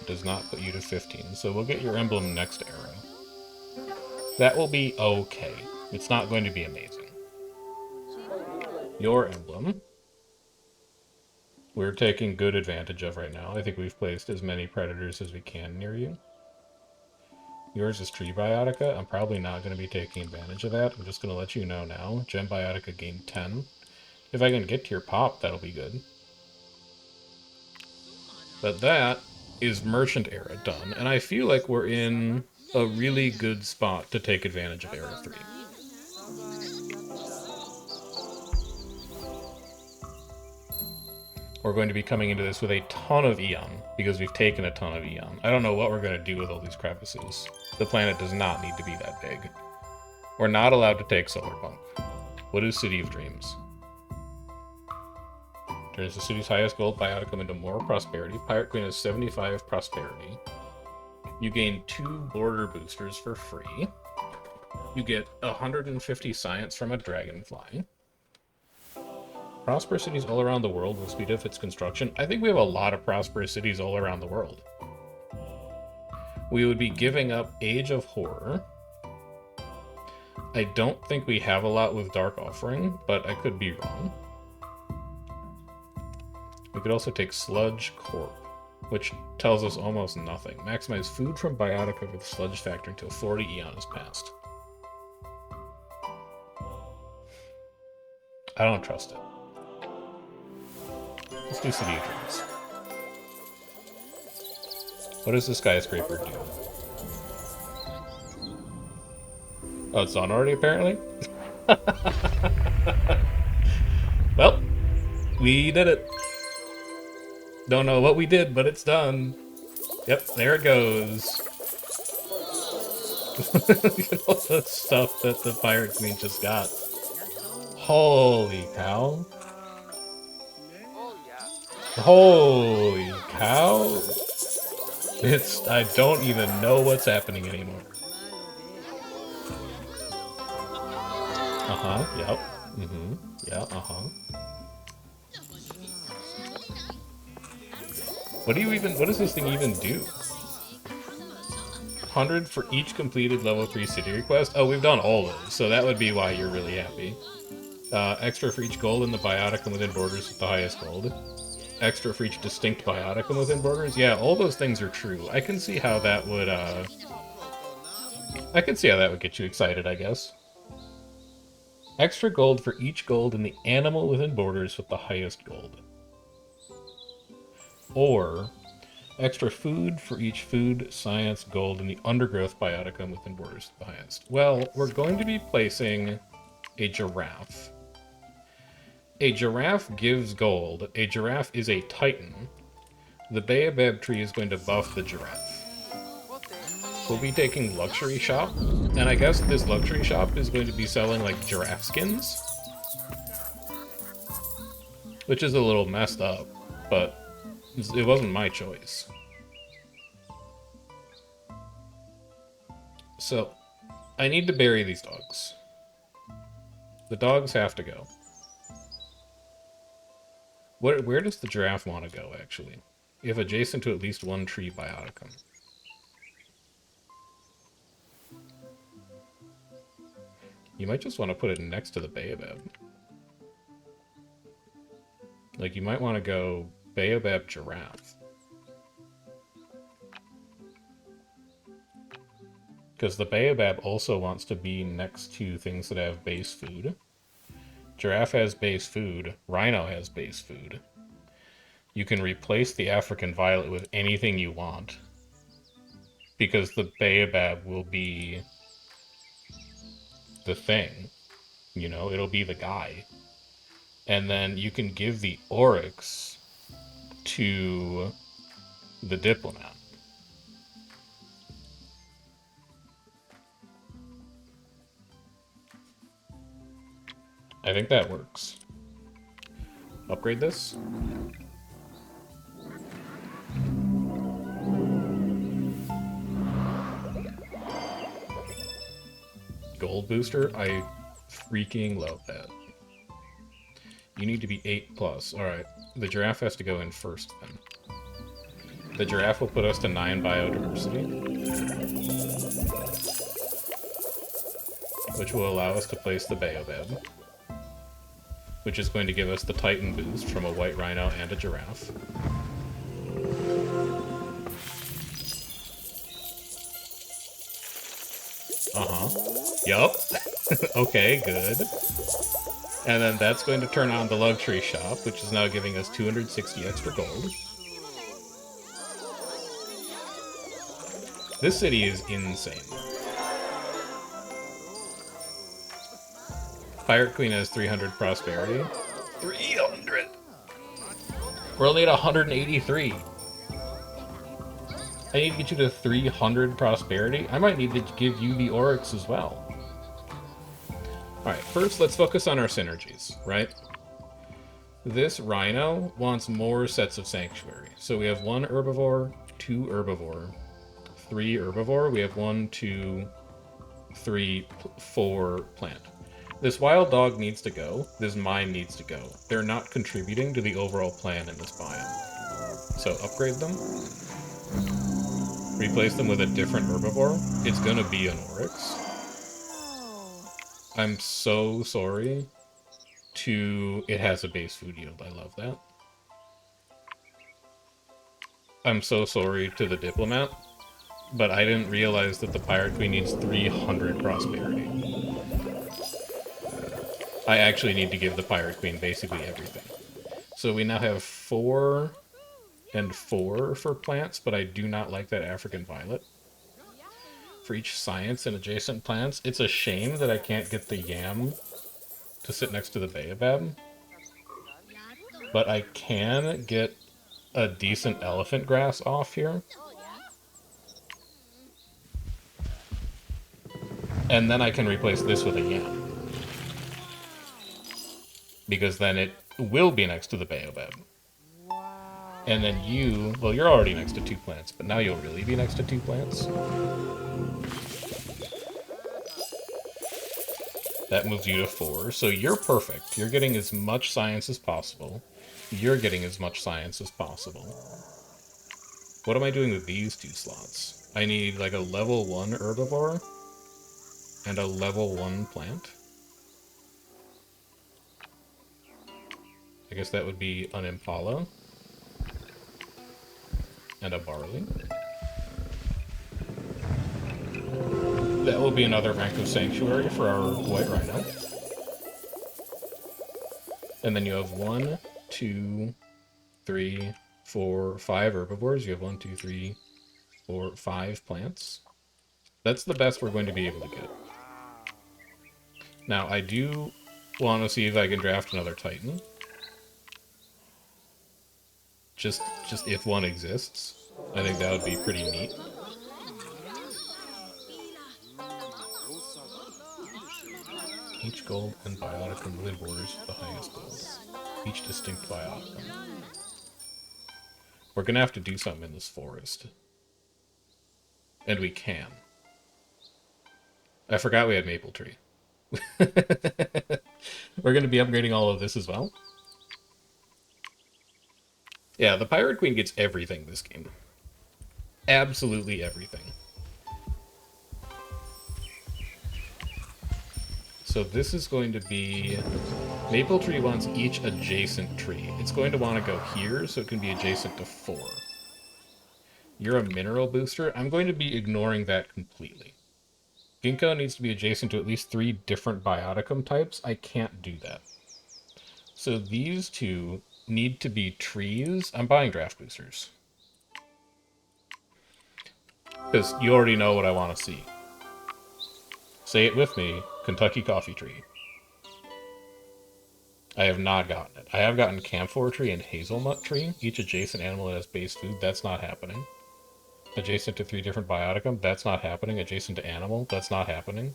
Does not put you to 15. So we'll get your emblem next arrow. That will be okay. It's not going to be amazing. Your emblem, we're taking good advantage of right now. I think we've placed as many predators as we can near you. Yours is Tree Biotica. I'm probably not going to be taking advantage of that. I'm just going to let you know now. Gem Biotica gained 10. If I can get to your pop, that'll be good. But that is Merchant Era done, and I feel like we're in a really good spot to take advantage of Era 3. We're going to be coming into this with a ton of Eon, because we've taken a ton of Eon. I don't know what we're going to do with all these crevices. The planet does not need to be that big. We're not allowed to take Solar Punk. What is City of Dreams? Turns the city's highest gold bioticum into more prosperity. Pirate Queen has 75 prosperity. You gain 2 border boosters for free. You get 150 science from a dragonfly. Prosperous cities all around the world will speed up its construction. I think we have a lot of prosperous cities all around the world. We would be giving up Age of Horror. I don't think we have a lot with Dark Offering, but I could be wrong. We could also take Sludge Corp, which tells us almost nothing. Maximize food from Biotica with Sludge Factor until 40 Eon is passed. I don't trust it. Let's do City of Dreams. What does the skyscraper do? Oh, it's done already, apparently? Well, we did it. Don't know what we did, but it's done. Yep, there it goes. Look at all the stuff that the Pirate Queen just got. Holy cow. Holy cow. I don't even know what's happening anymore. Yep. Yeah, what does this thing even do? 100 for each completed level 3 city request? Oh, we've done all those, so that would be why you're really happy. Extra for each gold in the bioticum within borders with the highest gold. Extra for each distinct bioticum within borders. Yeah, all those things are true. I can see how that would, get you excited, I guess. Extra gold for each gold in the animal within borders with the highest gold. Or extra food for each food, science, gold in the undergrowth bioticum within borders with the highest. Well, we're going to be placing a giraffe. A giraffe gives gold. A giraffe is a titan. The baobab tree is going to buff the giraffe. We'll be taking luxury shop, and I guess this luxury shop is going to be selling like giraffe skins, which is a little messed up, but it wasn't my choice. So I need to bury these dogs. The dogs have to go. Where does the giraffe want to go, actually? if adjacent to at least one tree bioticum. You might just want to put it next to the baobab. Like, you might want to go baobab giraffe. Because the baobab also wants to be next to things that have base food. Giraffe has base food. Rhino has base food. You can replace the African violet with anything you want. Because the baobab will be the thing. You know, it'll be the guy. And then you can give the oryx to the diplomat. I think that works. Upgrade this. Gold booster? I freaking love that. You need to be 8+. Alright, the giraffe has to go in first then. The giraffe will put us to 9 biodiversity. Which will allow us to place the baobab. Which is going to give us the Titan boost from a white rhino and a giraffe. Yup. Okay, good. And then that's going to turn on the luxury shop, which is now giving us 260 extra gold. This city is insane. Pirate Queen has 300 prosperity. 300! We're only at 183. I need to get you to 300 prosperity. I might need to give you the oryx as well. Alright, first let's focus on our synergies, right? This rhino wants more sets of sanctuary. So we have 1 herbivore, 2 herbivore, 3 herbivore. We have 1, 2, 3, 4 plant. This wild dog needs to go. This mine needs to go. They're not contributing to the overall plan in this biome. So upgrade them. Replace them with a different herbivore. It's gonna be an oryx. I'm so sorry to... It has a base food yield. I love that. I'm so sorry to the diplomat, but I didn't realize that the Pirate Queen needs 300 prosperity. I actually need to give the Pirate Queen basically everything. So we now have 4 and 4 for plants, but I do not like that African violet. For each science and adjacent plants, it's a shame that I can't get the yam to sit next to the baobab. But I can get a decent elephant grass off here. And then I can replace this with a yam. Because then it will be next to the baobab. And then you... Well, you're already next to 2 plants, but now you'll really be next to 2 plants. That moves you to 4, so you're perfect. You're getting as much science as possible. You're getting as much science as possible. What am I doing with these 2 slots? I need like a level 1 herbivore and a level 1 plant. I guess that would be an impala and a barley. That will be another rank of sanctuary for our white rhino. And then you have 1, 2, 3, 4, 5 herbivores. You have 1, 2, 3, 4, 5 plants. That's the best we're going to be able to get. Now, I do want to see if I can draft another Titan. Just if one exists. I think that would be pretty neat. Each gold and bioticum really borders the highest gold. Each distinct bioticum. We're gonna have to do something in this forest. And we can. I forgot we had maple tree. We're gonna be upgrading all of this as well. Yeah, the Pirate Queen gets everything this game. Absolutely everything. So this is going to be... Maple Tree wants each adjacent tree. It's going to want to go here, so it can be adjacent to 4. You're a mineral booster. I'm going to be ignoring that completely. Ginkgo needs to be adjacent to at least 3 different bioticum types. I can't do that. So these two need to be trees. I'm buying draft boosters. Because you already know what I want to see. Say it with me, Kentucky coffee tree. I have not gotten it. I have gotten camphor tree and hazelnut tree, each adjacent animal that has base food. That's not happening. Adjacent to 3 different bioticum. That's not happening. Adjacent to animal. That's not happening.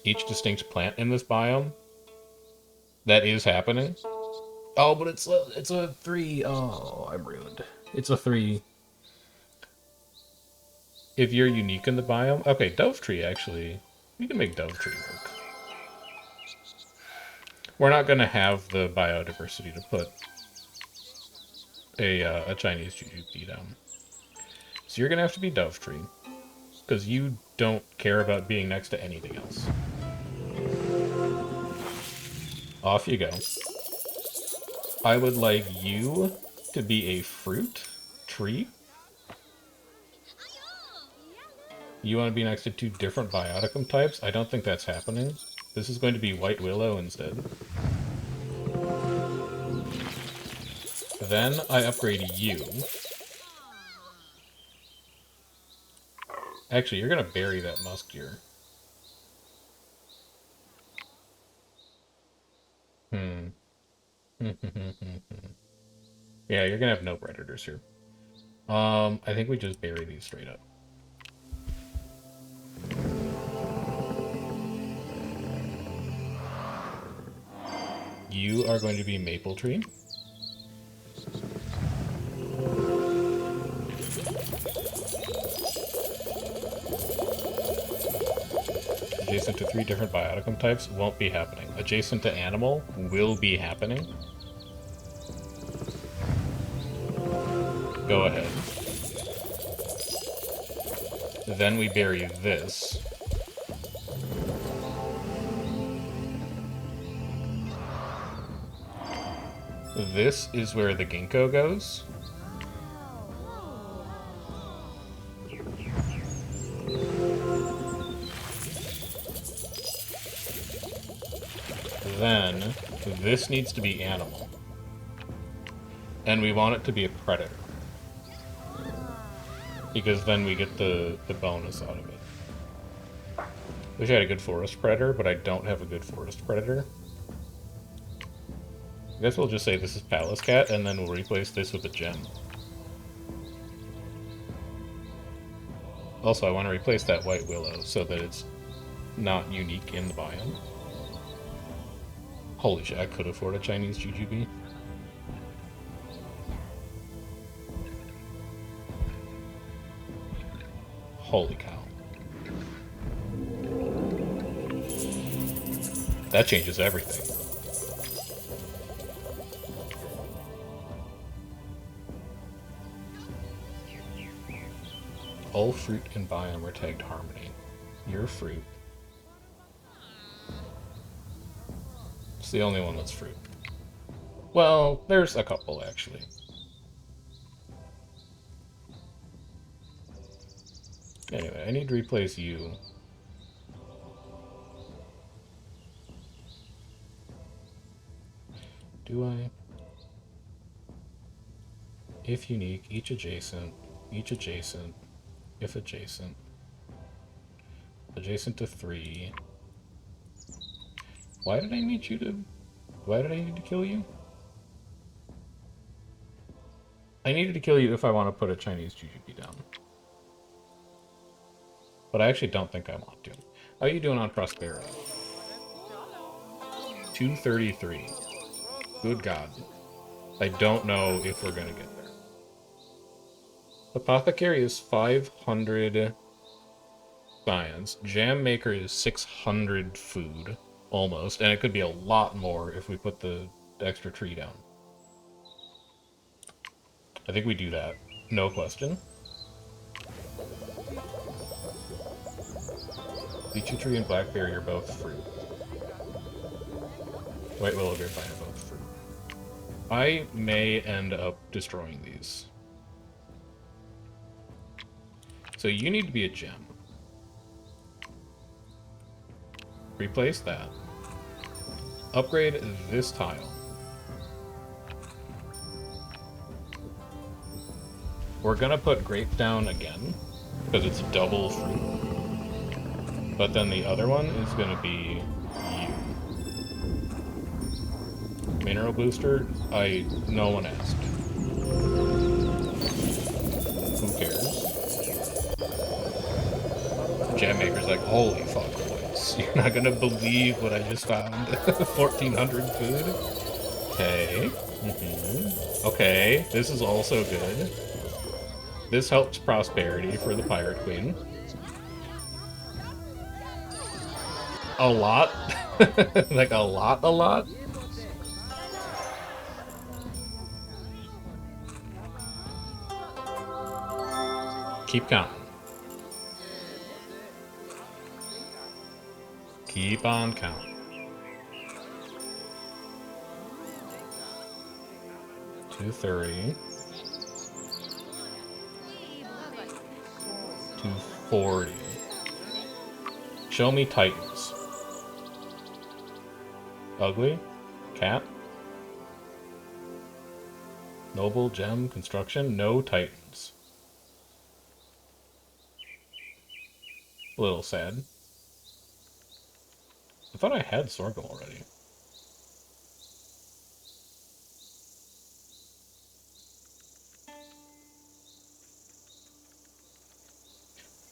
Each distinct plant in this biome. That is happening. Oh, but it's a 3. Oh, I'm ruined. It's a 3. If you're unique in the biome. Okay, Dove Tree, actually. We can make Dove Tree work. We're not going to have the biodiversity to put a Chinese Jujutsu down. So you're going to have to be Dove Tree. Because you don't care about being next to anything else. Off you go. I would like you to be a fruit tree. You want to be next to 2 different bioticum types? I don't think that's happening. This is going to be white willow instead. Then I upgrade you. Actually, you're going to bury that musk deer. Hmm. Yeah, you're going to have no predators here. I think we just bury these straight up. You are going to be maple tree. Adjacent to 3 different bioticum types won't be happening. Adjacent to animal will be happening. Go ahead. Then we bury this. This is where the ginkgo goes. Then this needs to be animal. And we want it to be a predator. Because then we get the bonus out of it. Wish I had a good forest predator, but I don't have a good forest predator. I guess we'll just say this is Palace Cat, and then we'll replace this with a gem. Also, I want to replace that white willow so that it's not unique in the biome. Holy shit, I could afford a Chinese jujube. Holy cow. That changes everything. All fruit and biome are tagged harmony. Your fruit. It's the only one that's fruit. Well, there's a couple, actually. Anyway, I need to replace you. Do I? If unique, each adjacent, if adjacent. Adjacent to 3. Why did I need to kill you? I needed to kill you if I want to put a Chinese jujube down. But I actually don't think I want to. How are you doing on prosperity? 233. Good God. I don't know if we're gonna get there. Apothecary is 500 science. Jam maker is 600 food. Almost. And it could be a lot more if we put the extra tree down. I think we do that. No question. Lychee tree and blackberry are both fruit. White willow grapevine are both fruit. I may end up destroying these. So you need to be a gem. Replace that. Upgrade this tile. We're gonna put grape down again, because it's double fruit. But then the other one is gonna be you. Mineral booster? No one asked. Who cares? Jam Maker's like, holy fuck, boys. You're not gonna believe what I just found. 1400 food? Okay. Okay, this is also good. This helps prosperity for the Pirate Queen. A lot? Like a lot? Keep counting. Keep on counting. 230. 240. Show me Titans. Ugly? Cat? Noble, gem, construction? No Titans. A little sad. I thought I had sorghum already.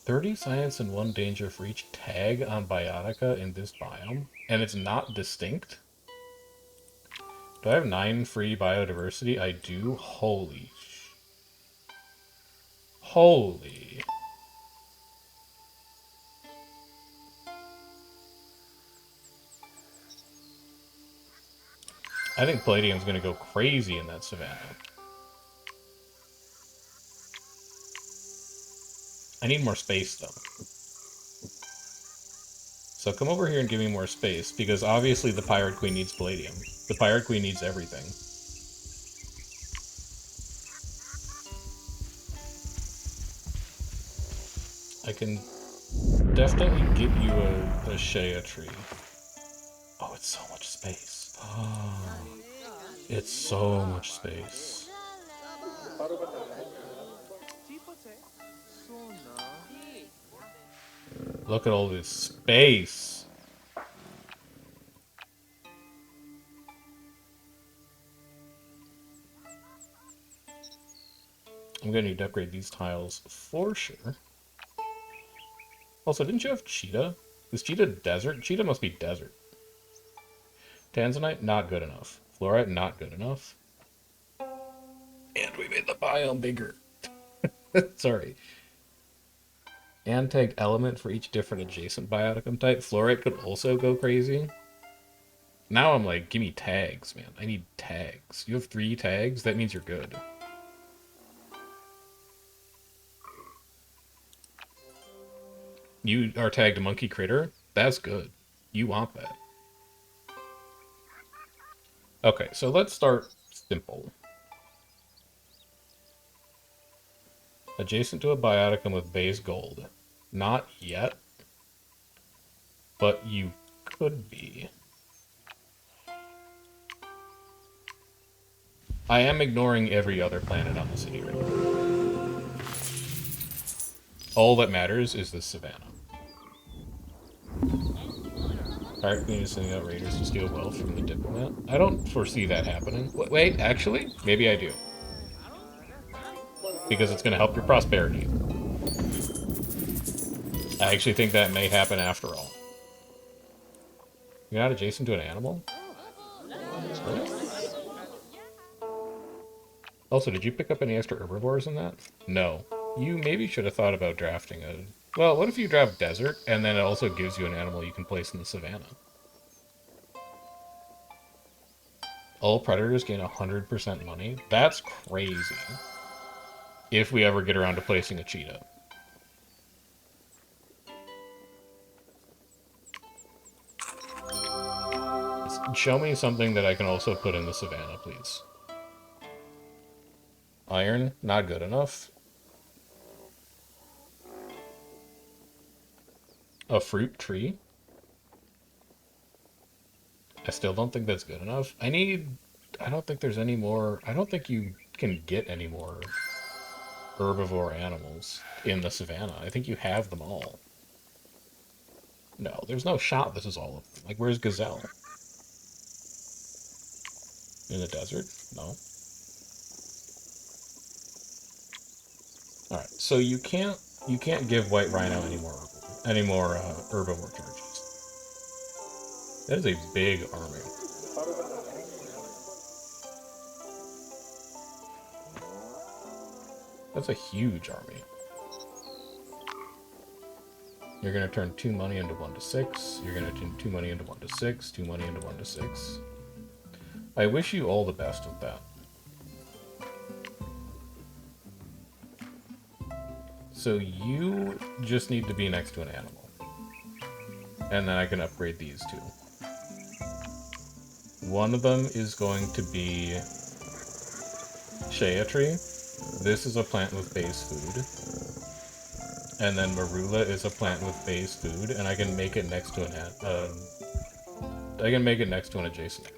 "30 science and 1 danger for each tag on Biotica in this biome, and it's not distinct?" Do I have 9 free biodiversity? I do. Holy. I think Palladium's gonna go crazy in that savannah. I need more space, though. So come over here and give me more space, because obviously the Pirate Queen needs Palladium. The Pirate Queen needs everything. I can definitely get you a Shea tree. Oh, it's so much space. Oh, it's so much space. Look at all this space. I'm gonna need to upgrade these tiles for sure. Also, didn't you have Cheetah? Is Cheetah desert? Cheetah must be desert. Tanzanite, not good enough. Fluorite, not good enough. And we made the biome bigger. Sorry. And tag element for each different adjacent bioticum type. Fluorite could also go crazy. Now I'm like, give me tags, man. I need tags. You have 3 tags? That means you're good. You are tagged Monkey Critter? That's good. You want that. Okay, so let's start simple. Adjacent to a bioticum with base gold. Not yet. But you could be. I am ignoring every other planet on the city right now. All that matters is the savannah. Pirate Queen is sending out raiders to steal wealth from the diplomat. I don't foresee that happening. Wait, actually? Maybe I do. Because it's going to help your prosperity. I actually think that may happen after all. You're not adjacent to an animal? Really? Also, did you pick up any extra herbivores in that? No. You maybe should have thought about drafting a... Well, what if you draft desert, and then it also gives you an animal you can place in the savannah? All predators gain 100% money? That's crazy. if we ever get around to placing a cheetah. Show me something that I can also put in the savannah, please. Iron, not good enough. A fruit tree. I still don't think that's good enough. I don't think there's any more. I don't think you can get any more herbivore animals in the savannah. I think you have them all. No, there's no shot this is all of them. Like, where's gazelle? In the desert? No. Alright, so you can't give white rhino any more herbivore charges. That is a big army. That's a huge army. You're going to turn 2 money into 1 to 6. You're going to turn 2 money into 1 to 6. 2 money into 1 to 6. I wish you all the best with that. So you just need to be next to an animal. And then I can upgrade these two. One of them is going to be Cheetah tree. This is a plant with base food. And then Marula is a plant with base food, and I can make it next to an adjacent.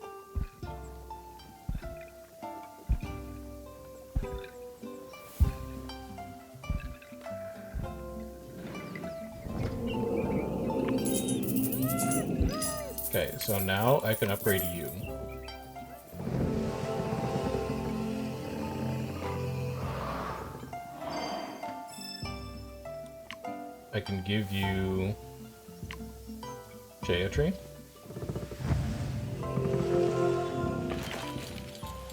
Okay, so now I can upgrade you. I can give you Cheetah tree.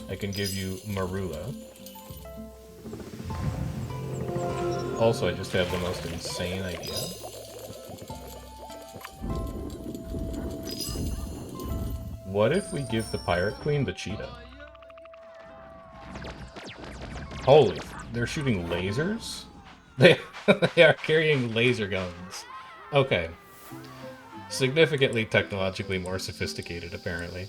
I can give you Marula. Also, I just have the most insane idea. What if we give the Pirate Queen the cheetah? Holy, they're shooting lasers? They are carrying laser guns. Okay. Significantly technologically more sophisticated, apparently.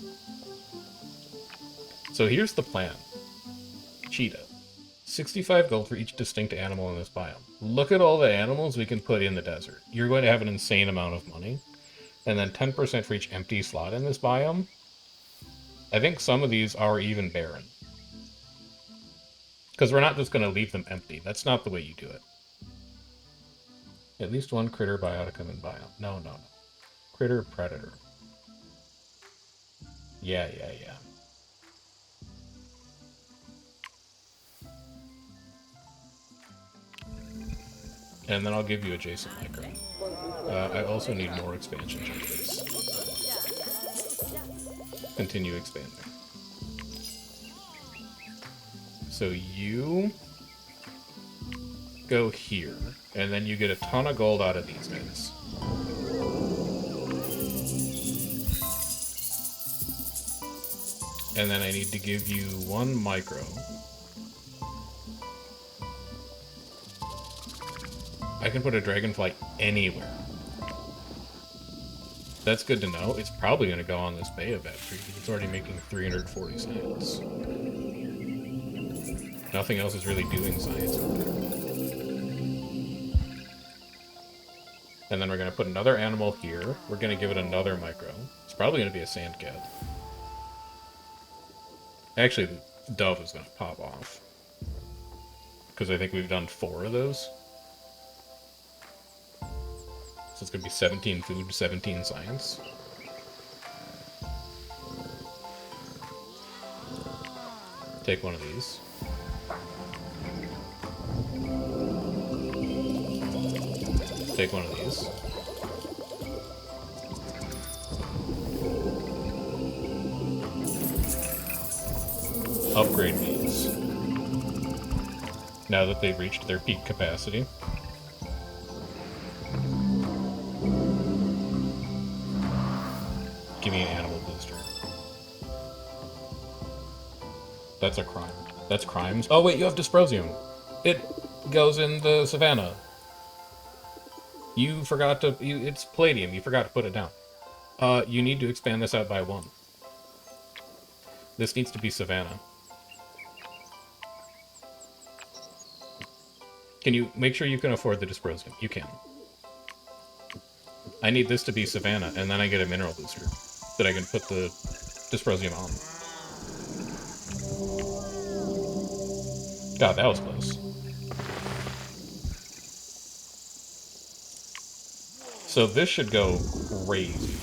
So here's the plan. Cheetah. 65 gold for each distinct animal in this biome. Look at all the animals we can put in the desert. You're going to have an insane amount of money. And then 10% for each empty slot in this biome. I think some of these are even barren. Because we're not just going to leave them empty. That's not the way you do it. At least one critter bioticum in biome. No. Critter predator. Yeah. And then I'll give you adjacent micro. I also need more expansion charges. Continue expanding. So you go here, and then you get a ton of gold out of these guys. And then I need to give you 1 micro. I can put a dragonfly anywhere. That's good to know. It's probably going to go on this Bay of Vet tree because it's already making 340 science. Nothing else is really doing science over there. And then we're going to put another animal here. We're going to give it another micro. It's probably going to be a sand cat. Actually, the dove is going to pop off. Because I think we've done 4 of those. So it's going to be 17 food, 17 science. Take one of these. Take one of these. Upgrade these. Now that they've reached their peak capacity. Give me an animal booster. That's a crime. That's crimes. Oh wait, you have dysprosium. It goes in the savannah. You forgot to... it's palladium. You forgot to put it down. You need to expand this out by 1. This needs to be savannah. Can you make sure you can afford the dysprosium? You can. I need this to be savannah, and then I get a mineral booster that I can put the dysprosium on. God, that was close. So this should go crazy.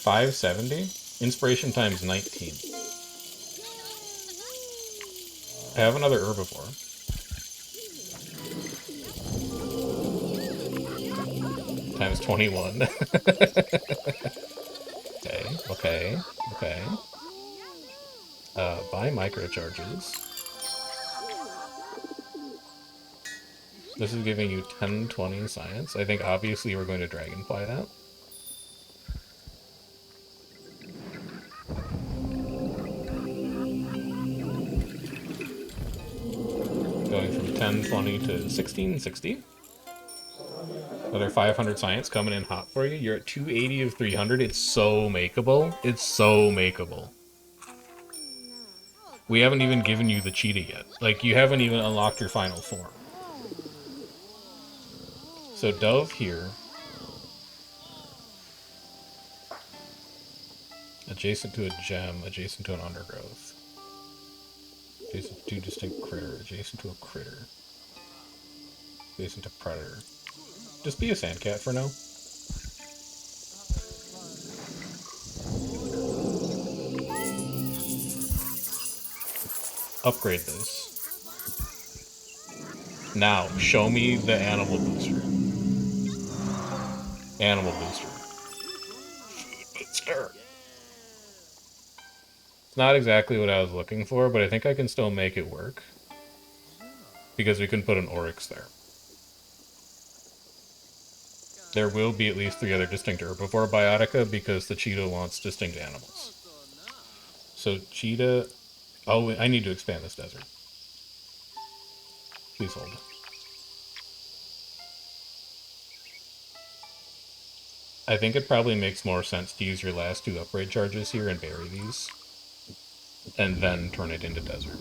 $570? Inspiration times 19. I have another herbivore. Times 21. Okay. Buy microcharges. This is giving you 10, 20 science. I think obviously we're going to dragonfly that. Going from 10, 20 to 16, 60. Another 500 science coming in hot for you. You're at 280 of 300. It's so makeable. It's so makeable. We haven't even given you the cheetah yet. Like, you haven't even unlocked your final form. So dove here. Adjacent to a gem, adjacent to an undergrowth. Adjacent to two distinct critter, adjacent to a critter. Adjacent to predator. Just be a sandcat for now. Upgrade this. Now, show me the animal booster. Animal booster. Booster. It's not exactly what I was looking for, but I think I can still make it work. Because we can put an oryx there. There will be at least 3 other distinct herbivore biotica because the cheetah wants distinct animals. So cheetah... Oh, I need to expand this desert. Please hold. I think it probably makes more sense to use your last 2 upgrade charges here and bury these. And then turn it into desert.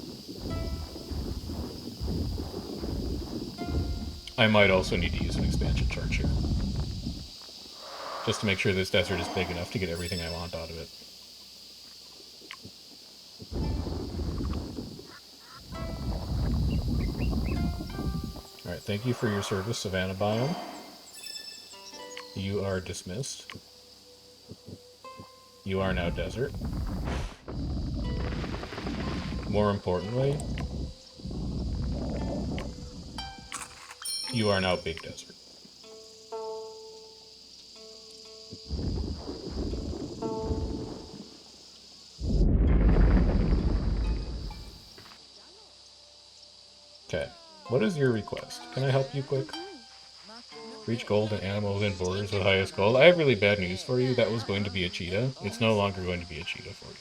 I might also need to use an expansion charge here. Just to make sure this desert is big enough to get everything I want out of it. Alright, thank you for your service, Savannah Biome. You are dismissed. You are now desert. More importantly, you are now big desert. Okay, what is your request? Can I help you quick? Reach gold and animal within borders with highest gold. I have really bad news for you. That was going to be a cheetah. It's no longer going to be a cheetah for you.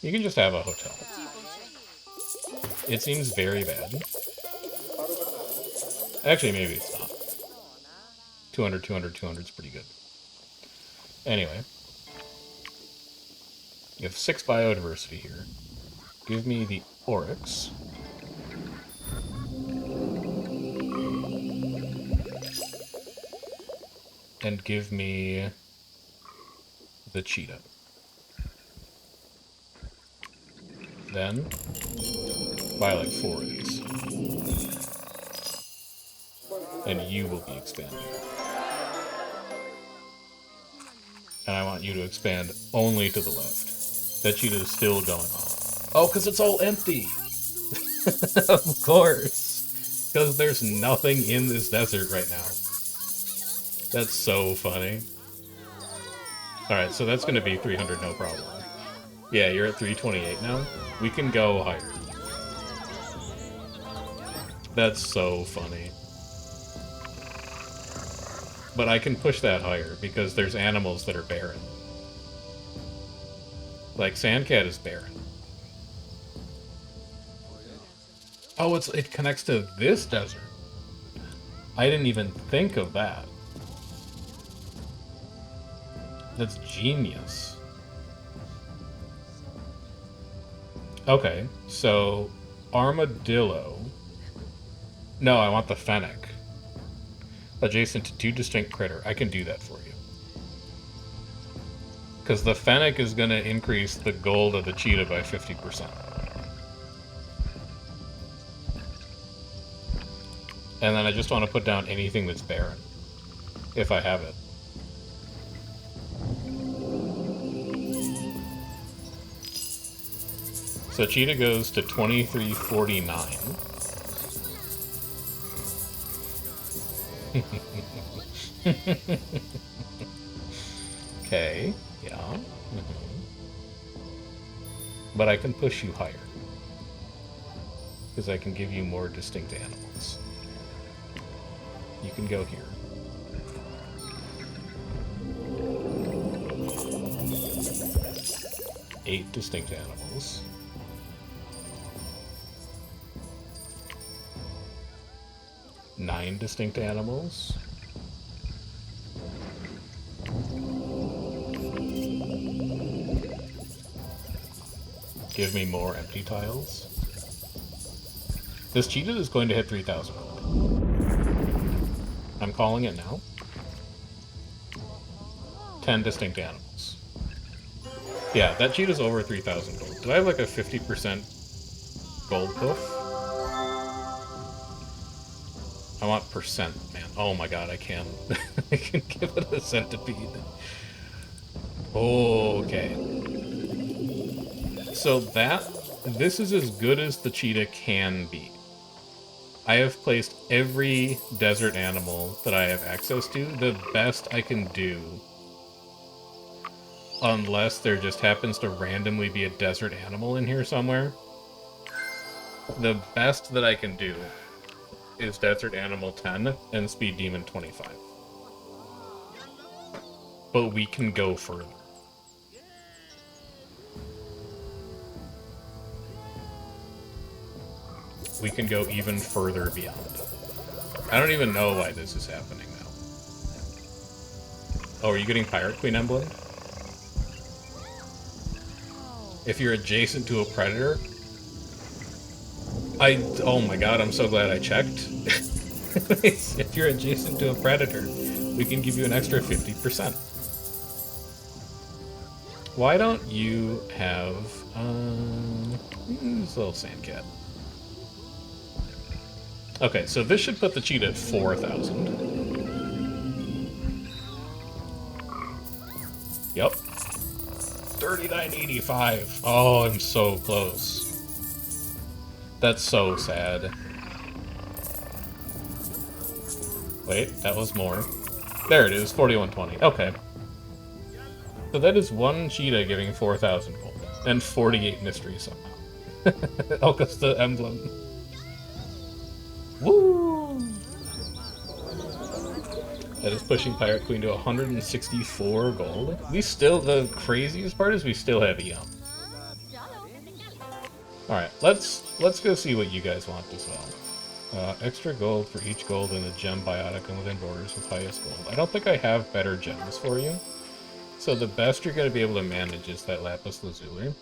You can just have a hotel. It seems very bad. Actually, maybe it's not. 200, 200, 200 is pretty good. Anyway. You have 6 biodiversity here. Give me the oryx. And give me the cheetah. Then, buy like 4 of these. And you will be expanding. And I want you to expand only to the left. That cheetah is still going on. Oh, because it's all empty! Of course! Because there's nothing in this desert right now. That's so funny. Alright, so that's going to be 300, no problem. Yeah, you're at 328 now. We can go higher. That's so funny. But I can push that higher, because there's animals that are barren. Like, Sandcat is barren. Oh, it connects to this desert. I didn't even think of that. That's genius. Okay, so armadillo. No, I want the fennec. Adjacent to 2 distinct critter. I can do that for you. Because the fennec is going to increase the gold of the cheetah by 50%. And then I just want to put down anything that's barren, if I have it. So cheetah goes to 2349. Okay, yeah. But I can push you higher. Because I can give you more distinct animals. You can go here. Eight distinct animals. Nine distinct animals. Give me more empty tiles. This cheetah is going to hit 3,000 gold. I'm calling it now. 10 distinct animals. Yeah, that cheetah's over 3,000 gold. Do I have like a 50% gold poof? I want percent, man. Oh my god, I can. I can give it a centipede. Okay. So this is as good as the cheetah can be. I have placed every desert animal that I have access to the best I can do. Unless there just happens to randomly be a desert animal in here somewhere. The best that I can do is Desert Animal 10 and Speed Demon 25. But we can go further. We can go even further beyond. I don't even know why this is happening now. Oh, are you getting Pirate Queen emblem? If you're adjacent to a predator... Oh my god, I'm so glad I checked. If you're adjacent to a predator, we can give you an extra 50%. Why don't you have... this little sandcat. Okay, so this should put the cheetah at 4,000. Yep. 3985. Oh, I'm so close. That's so sad. Wait, that was more. There it is, 4120. Okay. So that is one cheetah giving 4,000 gold. And 48 mysteries somehow. Augusta emblem. Woo! That is pushing Pirate Queen to 164 gold. The craziest part is we still have Eon. Alright, let's go see what you guys want as well. Extra gold for each gold in the gem biotic and within borders with highest gold. I don't think I have better gems for you. So the best you're going to be able to manage is that lapis lazuli.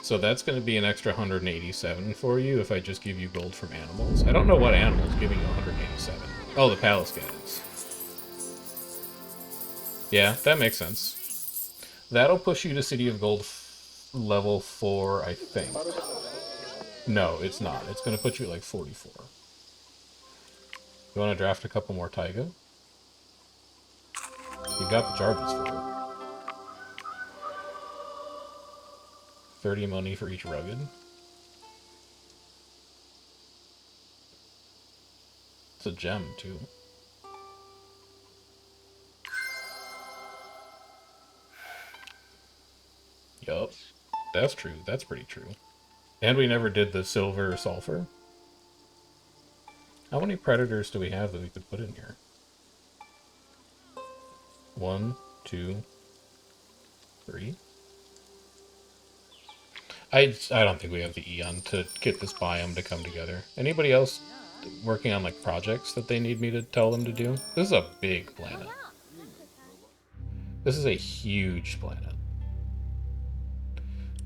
So that's going to be an extra 187 for you if I just give you gold from animals. I don't know what animal is giving you 187. Oh, the palace cat is. Yeah, that makes sense. That'll push you to City of Gold level 4, I think. No, it's not. It's going to put you at like 44. You want to draft a couple more taiga? You got the charges for it. 30 money for each rugged. It's a gem, too. Yup. That's true. That's pretty true. And we never did the silver sulfur. How many predators do we have that we could put in here? 1, 2, 3. I don't think we have the Eon to get this biome to come together. Anybody else working on like projects that they need me to tell them to do? This is a big planet. This is a huge planet.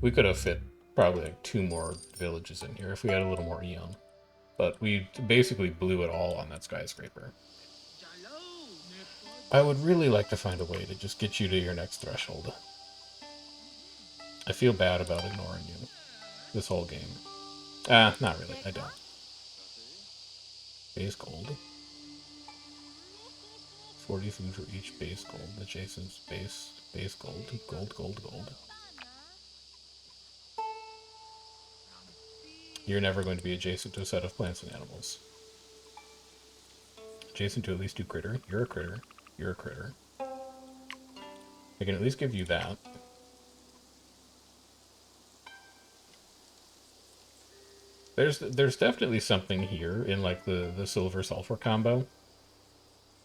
We could have fit probably like 2 more villages in here if we had a little more Eon. But we basically blew it all on that skyscraper. I would really like to find a way to just get you to your next threshold. I feel bad about ignoring you this whole game. Not really, I don't. Base gold. 40 food for each base gold. Adjacent base gold. Gold. You're never going to be adjacent to a set of plants and animals. Adjacent to at least 2 critter. You're a critter. You're a critter. I can at least give you that. There's definitely something here in like the silver sulfur combo,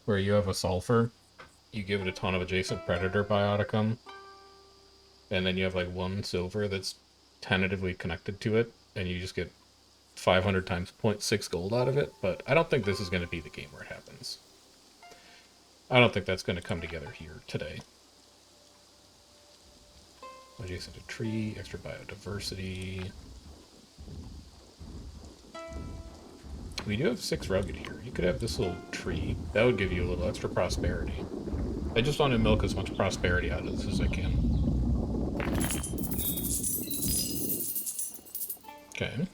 where you have a sulfur, you give it a ton of adjacent predator bioticum, and then you have like 1 silver that's tentatively connected to it, and you just get 500 times 0.6 gold out of it. But I don't think this is going to be the game where it happens. I don't think that's going to come together here today. Adjacent to tree, extra biodiversity. We do have 6 rugged here. You could have this little tree. That would give you a little extra prosperity. I just want to milk as much prosperity out of this as I can. Okay.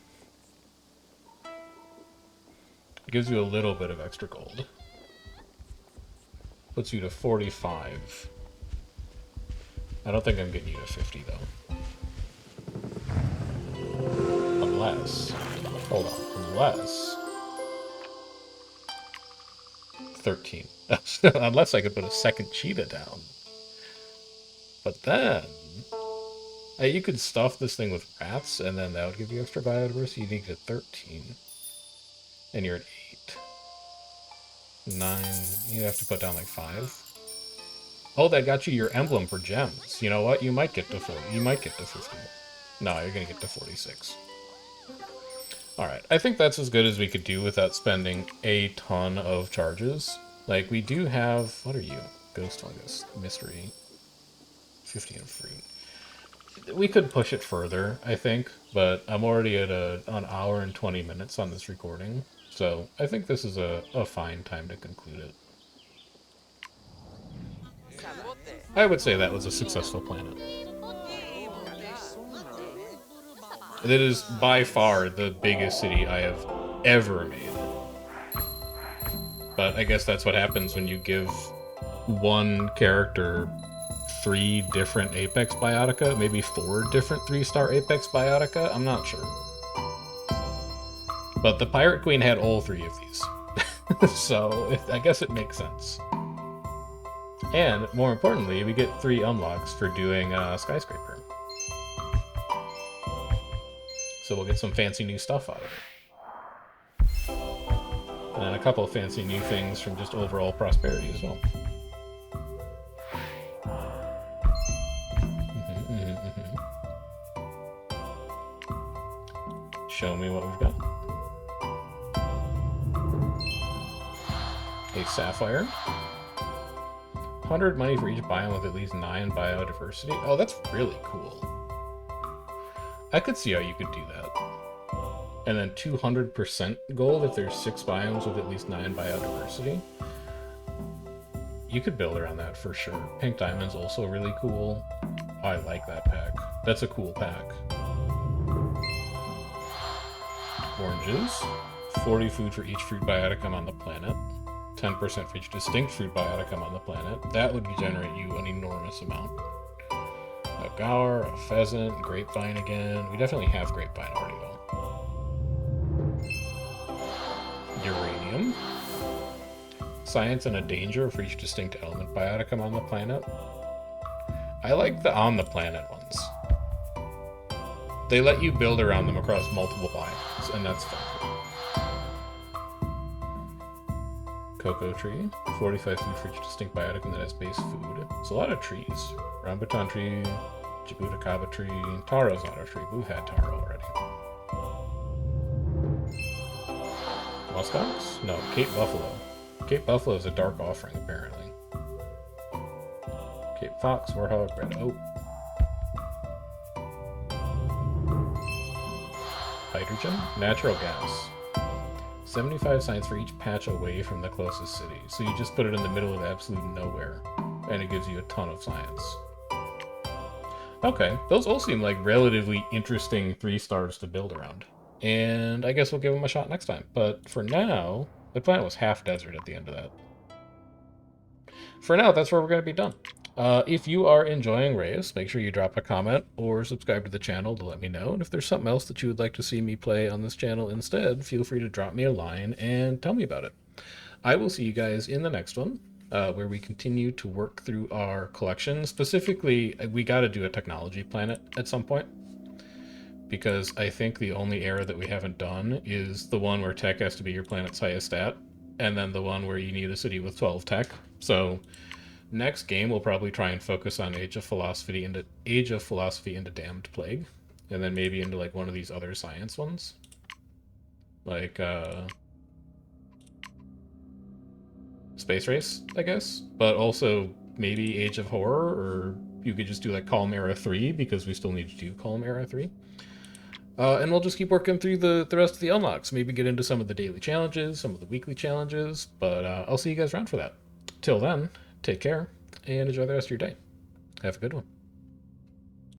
It gives you a little bit of extra gold. Puts you to 45. I don't think I'm getting you to 50, though. Unless... Hold on. Unless... 13. Unless I could put a second cheetah down. But then... you could stuff this thing with rats, and then that would give you extra biodiversity. You need to 13. And you're at 8. 9. You'd have to put down like 5. Oh, that got you your emblem for gems. You know what? You might get to 40. You might get to 50. No, you're going to get to 46. Alright, I think that's as good as we could do without spending a ton of charges. Like, we do have... What are you? Ghost Fungus. Mystery. 50 and free. We could push it further, I think, but I'm already at an hour and 20 minutes on this recording, so I think this is a fine time to conclude it. I would say that was a successful planet. It is by far the biggest city I have ever made. But I guess that's what happens when you give one character 3 different Apex Biotica, maybe 4 different 3-star Apex Biotica, I'm not sure. But the Pirate Queen had all 3 of these. So I guess it makes sense. And, more importantly, we get 3 unlocks for doing Skyscraper. So we'll get some fancy new stuff out of it. And then a couple of fancy new things from just overall prosperity as well. Show me what we've got. A sapphire. 100 money for each biome with at least 9 biodiversity. Oh, that's really cool. I could see how you could do that. And then 200% gold if there's 6 biomes with at least 9 biodiversity. You could build around that for sure. Pink Diamond's also really cool. Oh, I like that pack. That's a cool pack. Oranges. 40 food for each fruit bioticum on the planet. 10% for each distinct fruit bioticum on the planet. That would generate you an enormous amount. A gaur, a pheasant, grapevine again. We definitely have grapevine already, though. Uranium. Science and a danger for each distinct element bioticum on the planet. I like the on the planet ones. They let you build around them across multiple biomes, and that's fun. cocoa tree. 45 food for each distinct biotic, and that has base food. It's a lot of trees. Rambutan tree, Jabuticaba tree, Taro's not a tree. We've had Taro already. Muskox? No, Cape Buffalo. Cape Buffalo is a dark offering, apparently. Cape Fox, Warthog, Red Oak. Hydrogen? Natural gas. 75 signs for each patch away from the closest city. So you just put it in the middle of absolute nowhere, and it gives you a ton of science. Okay, those all seem like relatively interesting 3 stars to build around. And I guess we'll give them a shot next time. But for now, the planet was half desert at the end of that. For now, that's where we're going to be done. If you are enjoying Reus, make sure you drop a comment or subscribe to the channel to let me know. And if there's something else that you would like to see me play on this channel instead, feel free to drop me a line and tell me about it. I will see you guys in the next one, where we continue to work through our collection. Specifically, we got to do a technology planet at some point, because I think the only era that we haven't done is the one where tech has to be your planet's highest stat, and then the one where you need a city with 12 tech. So next game we'll probably try and focus on Age of Philosophy into Damned Plague, and then maybe into like one of these other science ones, like Space Race, I guess, but also maybe Age of Horror, or you could just do like Column Era 3, because we still need to do Column Era 3. And we'll just keep working through the rest of the unlocks. Maybe get into some of the daily challenges, some of the weekly challenges, but I'll see you guys around for that. Till then, take care, and enjoy the rest of your day. Have a good one.